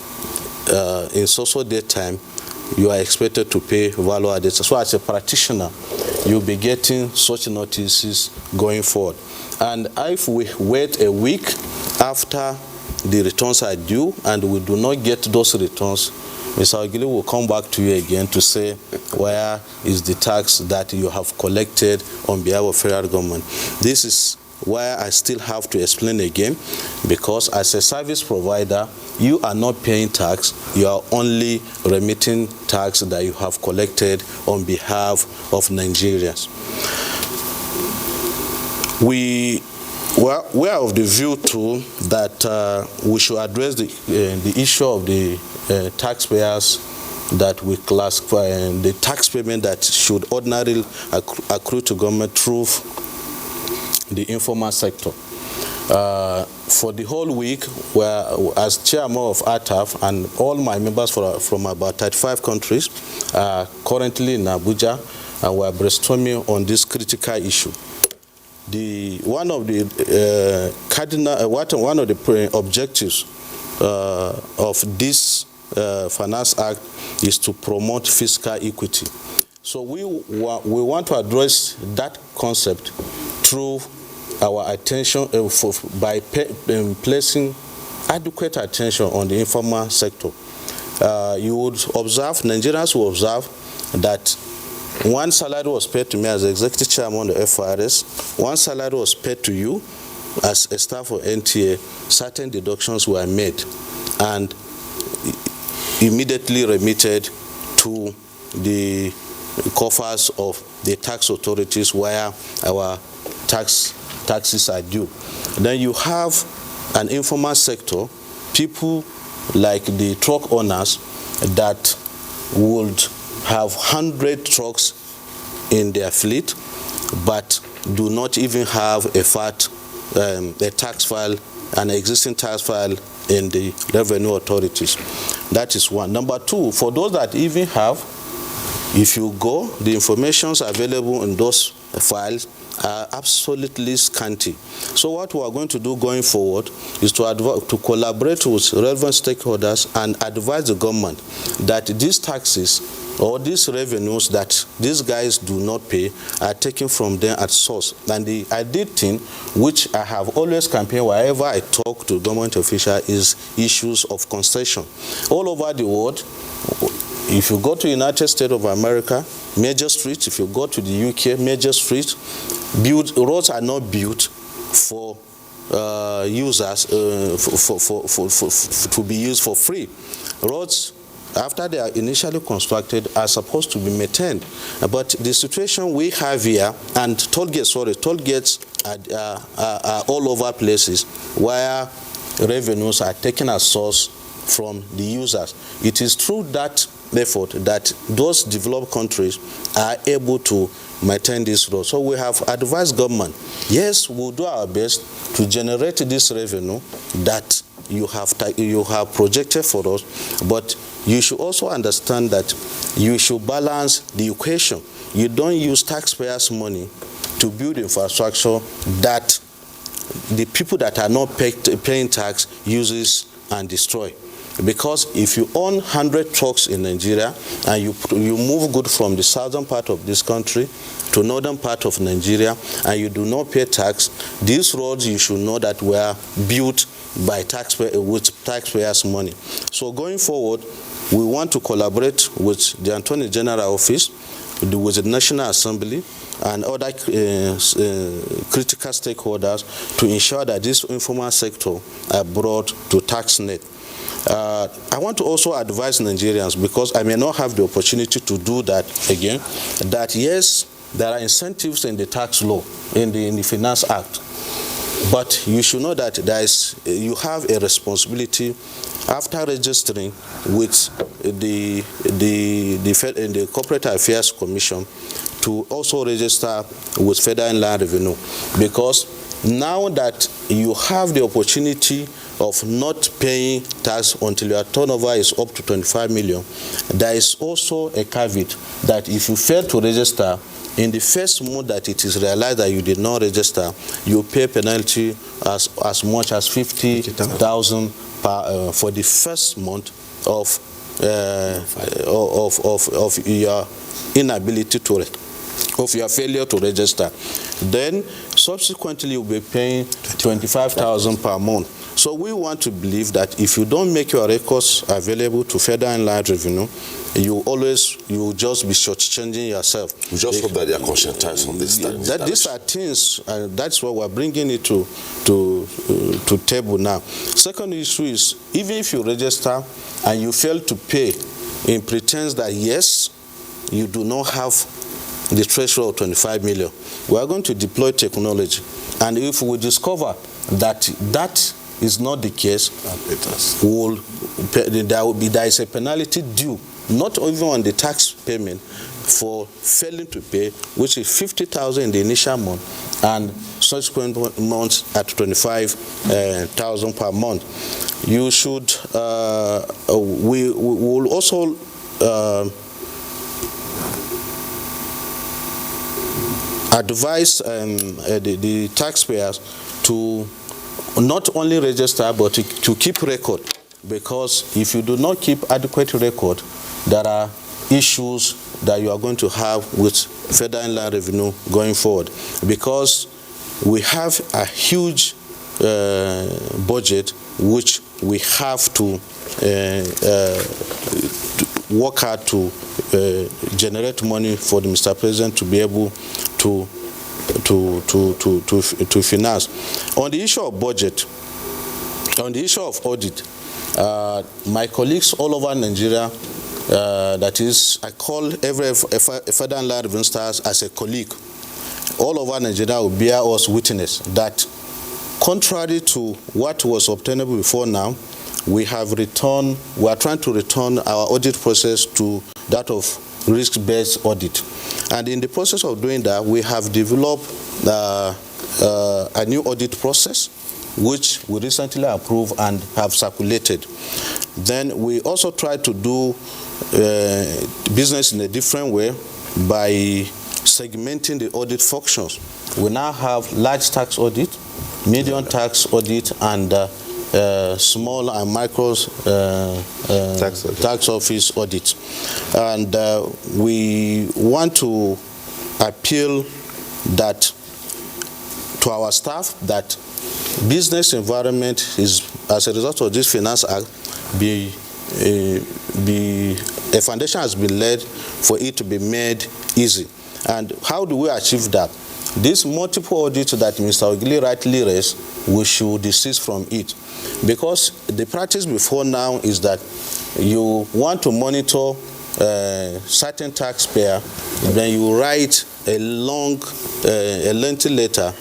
in so date time you are expected to pay value-added. So as a practitioner, you'll be getting such notices going forward. And if we wait a week after the returns are due and we do not get those returns, Mr. Ogili will come back to you again to say where is the tax that you have collected on behalf of federal government. This is where I still have to explain again, because as a service provider, you are not paying tax, you are only remitting tax that you have collected on behalf of Nigerians. We are of the view too that we should address the issue of the taxpayers that we classify, and the tax payment that should ordinarily accrue to government through the informal sector. For the whole week, as chairman of ATAF, and all my members from about 35 countries are currently in Abuja, and we are brainstorming on this critical issue. One of the objectives of this Finance Act is to promote fiscal equity. So we want to address that concept through our attention by placing adequate attention on the informal sector. You would observe, Nigerians will observe that one salary was paid to me as executive chairman of the FRS, one salary was paid to you as a staff of NTA, certain deductions were made and immediately remitted to the coffers of the tax authorities where our taxes are due. Then you have an informal sector, people like the truck owners that would have 100 trucks in their fleet, but do not even have a tax file, an existing tax file in the revenue authorities. That is one. Number two, for those that even have, if you go, the information available in those files are absolutely scanty. So what we are going to do going forward is to collaborate with relevant stakeholders and advise the government that these taxes or these revenues that these guys do not pay are taken from them at source. And the ideal thing, which I have always campaigned wherever I talk to government officials, is issues of concession. All over the world, if you go to United States of America, major streets, if you go to the UK, major streets, roads are not built for users to be used for free. Roads, after they are initially constructed, are supposed to be maintained. But the situation we have here, and toll gates are all over places where revenues are taken as source from the users. It is through that effort that those developed countries are able to maintain this road. So we have advised government, yes, we'll do our best to generate this revenue that you have projected for us, but you should also understand that you should balance the equation. You don't use taxpayers' money to build infrastructure that the people that are not paying tax uses and destroy. Because if you own 100 trucks in Nigeria and you move goods from the southern part of this country to northern part of Nigeria and you do not pay tax, these roads you should know that were built by with taxpayers' money. So going forward, we want to collaborate with the Attorney General Office, with the National Assembly and other critical stakeholders to ensure that this informal sector are brought to tax net. I want to also advise Nigerians, because I may not have the opportunity to do that again, that yes, there are incentives in the tax law, in the Finance Act, but you should know that you have a responsibility after registering with the Corporate Affairs Commission to also register with Federal Inland Revenue, because now that you have the opportunity of not paying tax until your turnover is up to 25 million, there is also a caveat that if you fail to register, in the first month that it is realized that you did not register, you pay penalty as much as 50,000 for the first month of your inability of your failure to register. Then subsequently you'll be paying 25,000 per month. So we want to believe that if you don't make your records available to Federal Inland Revenue, you will just be shortchanging yourself. We just hope that they are conscientized on this. These are things, and that's why we're bringing it to table now. Second issue is, even if you register and you fail to pay in pretense that yes, you do not have the threshold of 25 million, we are going to deploy technology. And if we discover that is not the case, there is a penalty due, not even on the tax payment, for failing to pay, which is 50,000 in the initial month and subsequent months at 25,000 per month. You should, we will also advise the taxpayers to not only register but to keep record, because if you do not keep adequate record, there are issues that you are going to have with Federal Inland Revenue going forward, because we have a huge budget which we have to work hard to generate money for the Mr. President to be able to finance. On the issue of budget, on the issue of audit, my colleagues all over Nigeria, that is, I call every Federal Inland Revenue stars as a colleague, all over Nigeria will bear us witness that contrary to what was obtainable before now, we are trying to return our audit process to that of risk-based audit. And in the process of doing that, we have developed a new audit process, which we recently approved and have circulated. Then we also try to do business in a different way by segmenting the audit functions. We now have large tax audit, medium tax audit, and small and micro tax office audit. And we want to appeal that to our staff that business environment is, as a result of this Finance Act, a foundation has been laid for it to be made easy. And how do we achieve that? This multiple audit that Mr. Ogili rightly raised, we should desist from it. Because the practice before now is that you want to monitor certain taxpayer, then you write a lengthy letter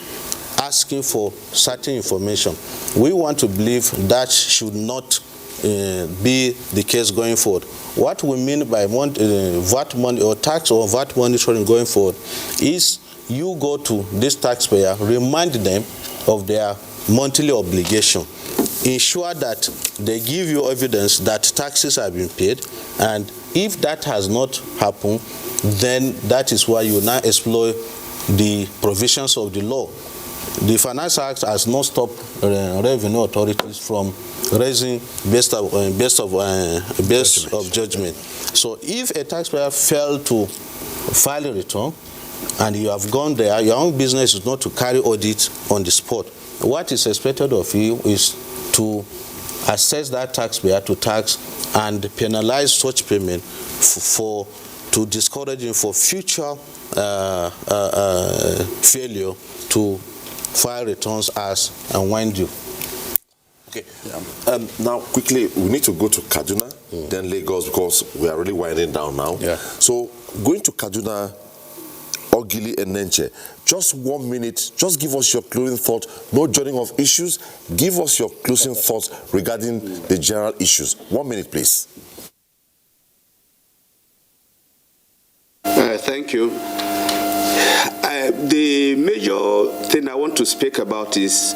asking for certain information. We want to believe that should not be the case going forward. What we mean by VAT money or tax or VAT monitoring going forward is you go to this taxpayer, remind them of their monthly obligation, ensure that they give you evidence that taxes have been paid, and if that has not happened, then that is why you now exploit the provisions of the law. The Finance Act has not stopped revenue authorities from raising best of judgment. So if a taxpayer failed to file a return and you have gone there, your own business is not to carry audit on the spot. What is expected of you is to assess that taxpayer to tax and penalize such payment to discourage him for future failure to file returns as and when due. Okay. Now, quickly, we need to go to Kaduna, then Lagos, because we are really winding down now. Yeah. So, going to Kaduna, Ogili and Nenche, just 1 minute, just give us your closing thought, no joining of issues, give us your closing thoughts regarding the general issues. 1 minute, please. Thank you. The major thing I want to speak about is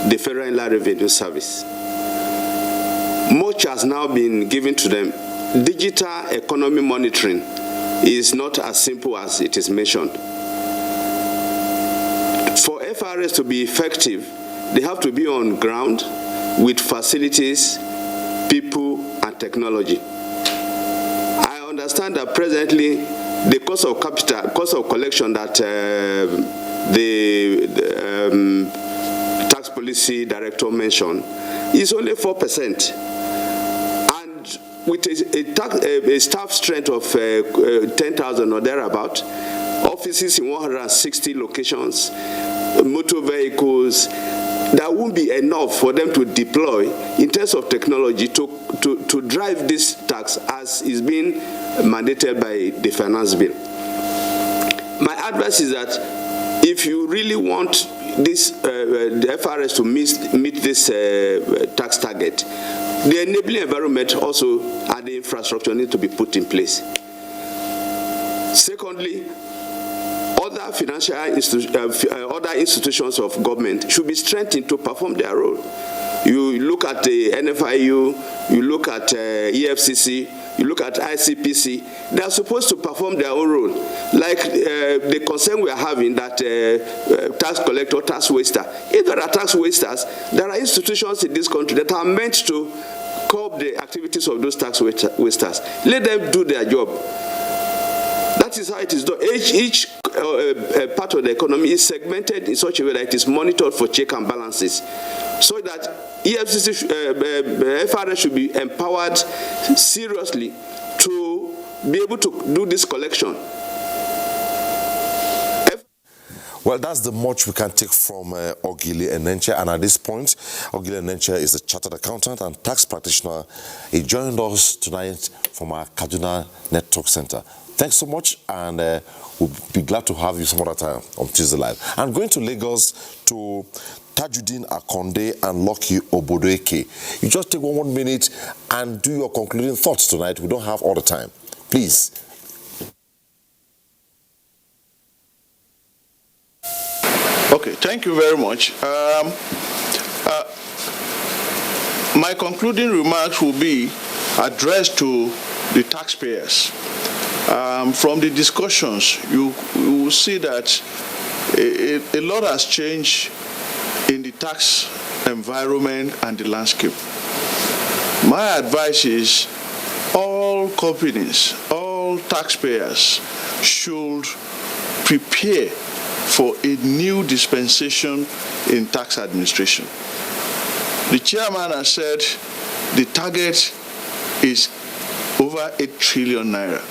the Federal Inland Revenue Service. Much has now been given to them. Digital economy monitoring is not as simple as it is mentioned. For FRS to be effective, they have to be on ground with facilities, people, and technology. I understand that presently the cost of collection that the tax policy director mentioned is only 4%. And with a staff strength of 10,000 or thereabout, offices in 160 locations, motor vehicles, that won't be enough for them to deploy in terms of technology to drive this tax as is being mandated by the finance bill. My advice is that if you really want this the FRS to meet this tax target, the enabling environment also and the infrastructure need to be put in place. Secondly, other financial other institutions of government should be strengthened to perform their role. You look at the NFIU, you look at EFCC, you look at ICPC, they are supposed to perform their own role. Like the concern we are having that tax collector, tax waster. If there are tax wasters, there are institutions in this country that are meant to curb the activities of those tax wasters. Let them do their job. That is how it is done. Each part of the economy is segmented in such a way that it is monitored for check and balances, so that EFCC, FRS should be empowered seriously to be able to do this collection. Well, that's the much we can take from Ogili Enenche. And at this point, Ogili Enenche is a chartered accountant and tax practitioner. He joined us tonight from our Kaduna Network Center. Thanks so much, and we'll be glad to have you some other time on Tuesday Live. I'm going to Lagos to Tajuddin Akonde and Lucky Obodoeke. You just take 1 minute and do your concluding thoughts tonight. We don't have all the time. Please. Okay, thank you very much. My concluding remarks will be addressed to the taxpayers. From the discussions, you will see that a lot has changed in the tax environment, and the landscape. My advice is all companies, all taxpayers should prepare for a new dispensation in tax administration. The chairman has said the target is over 8 trillion naira.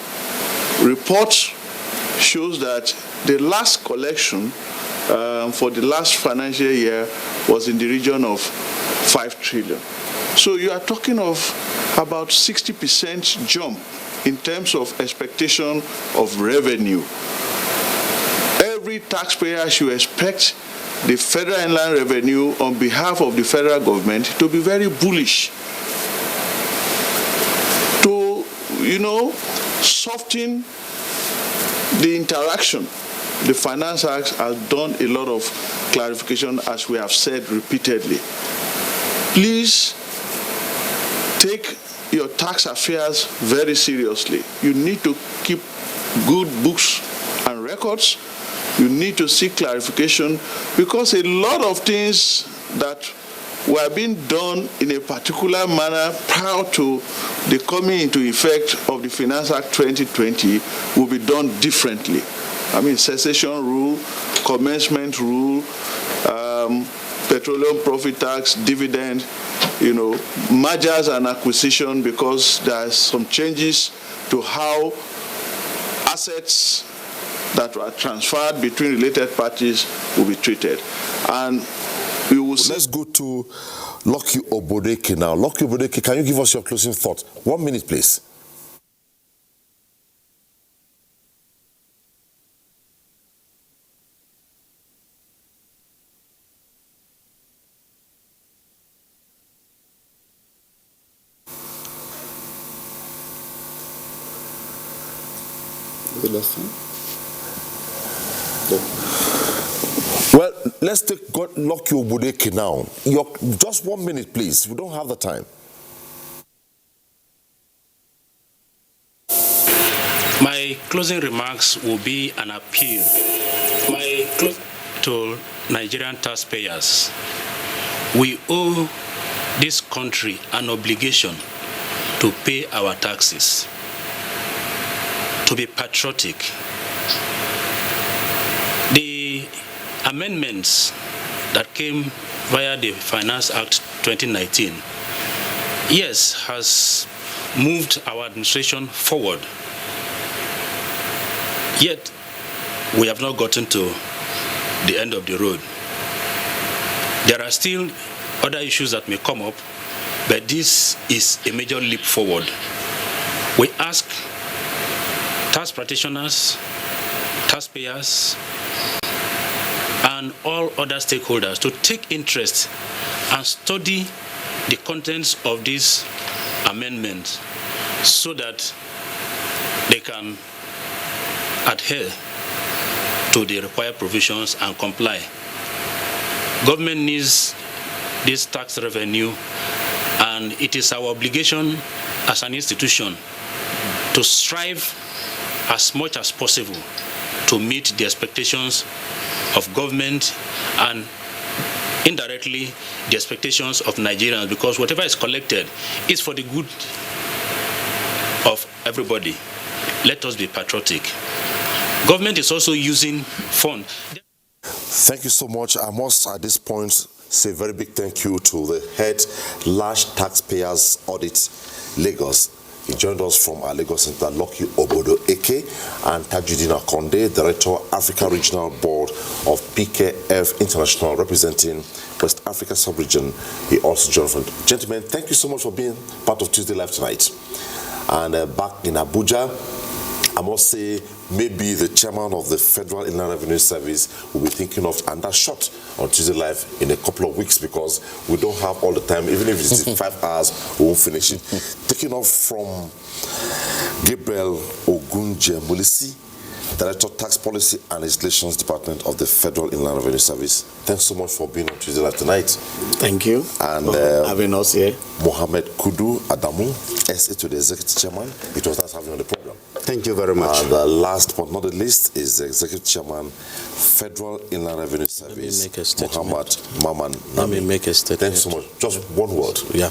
Report shows that the last collection for the last financial year was in the region of 5 trillion. So you are talking of about 60% jump in terms of expectation of revenue. Every taxpayer should expect the federal inland revenue on behalf of the federal government to be very bullish, to, soften the interaction. The Finance Act has done a lot of clarification, as we have said repeatedly. Please take your tax affairs very seriously. You need to keep good books and records. You need to seek clarification, because a lot of things that were being done in a particular manner prior to the coming into effect of the Finance Act 2020 will be done differently. I mean, cessation rule, commencement rule, petroleum profit tax, dividend, mergers and acquisition, because there are some changes to how assets that were transferred between related parties will be treated. And we will see. Let's go to Lucky Obodeke now. Lucky Obodeke, can you give us your closing thoughts? 1 minute, please. Well, let's take Lucky Obodeke now. Just 1 minute, please. We don't have the time. My closing remarks will be an appeal to Nigerian taxpayers. We owe this country an obligation to pay our taxes, to be patriotic. The amendments that came via the Finance Act 2019, yes, has moved our administration forward. Yet, we have not gotten to the end of the road. There are still other issues that may come up, but this is a major leap forward. We ask tax practitioners, taxpayers, and all other stakeholders to take interest and study the contents of these amendments so that they can adhere to the required provisions and comply. Government needs this tax revenue, and it is our obligation as an institution to strive as much as possible to meet the expectations of government and indirectly the expectations of Nigerians, because whatever is collected is for the good of everybody. Let us be patriotic. Government is also using funds. Thank you so much. I must at this point say a very big thank you to the head Large Taxpayers Audit Lagos. He joined us from our Lagos Center, Lucky Obodeke, and Tajuddin Akonde, Director, Africa Regional Board of PKF International, representing West Africa Sub-Region. He also joined from. Gentlemen, thank you so much for being part of Tuesday Live tonight. And back in Abuja, I must say, maybe the chairman of the Federal Inland Revenue Service will be thinking of, and that's shot on Tuesday Live in a couple of weeks, because we don't have all the time. Even if it's 5 hours, we won't finish it. Taking off from Gabriel Ogunje Mulisi, Director, Tax Policy and Legislations Department of the Federal Inland Revenue Service. Thanks so much for being on Tuesday Live tonight. Thank you and for having us here. Mohammed Kudu Adamu, SA to the Executive Chairman. It was nice having you on the program. Thank you very much. And last but not the least is the Executive Chairman, Federal Inland Revenue Service, Muhammad Maman. Let me make a statement. Thanks so much. Just one word. Yeah.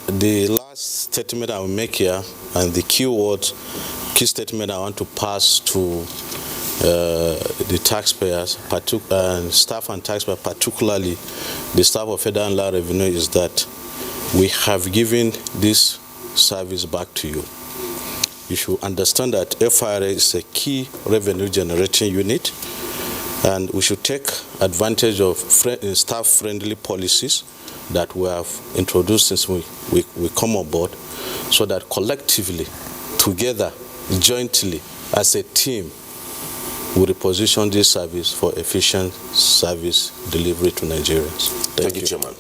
The last statement I will make here, and the key statement I want to pass to the taxpayers, staff and taxpayers, particularly the staff of Federal Inland Revenue, is that we have given this service back to you. You should understand that FIRA is a key revenue generating unit, and we should take advantage of staff-friendly policies that we have introduced since we come on board, so that collectively, together, jointly, as a team, we reposition this service for efficient service delivery to Nigerians. Thank you, Chairman.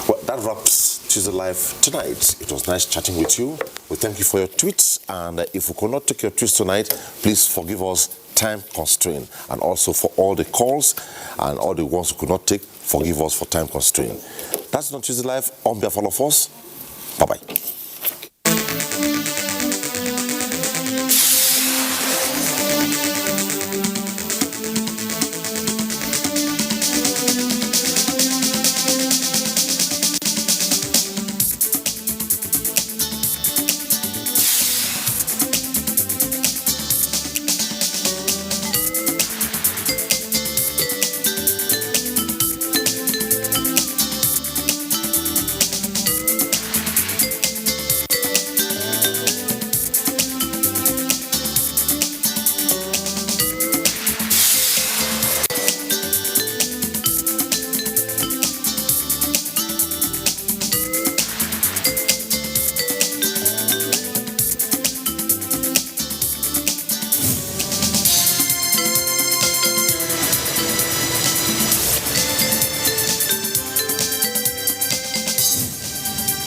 Well, that wraps Tuesday Live tonight. It was nice chatting with you. We thank you for your tweets, and if we could not take your tweets tonight, please forgive us, time constraint, and also for all the calls and all the ones we could not take, forgive us for time constraint. That's it on Tuesday Live. On behalf of all of us, bye-bye.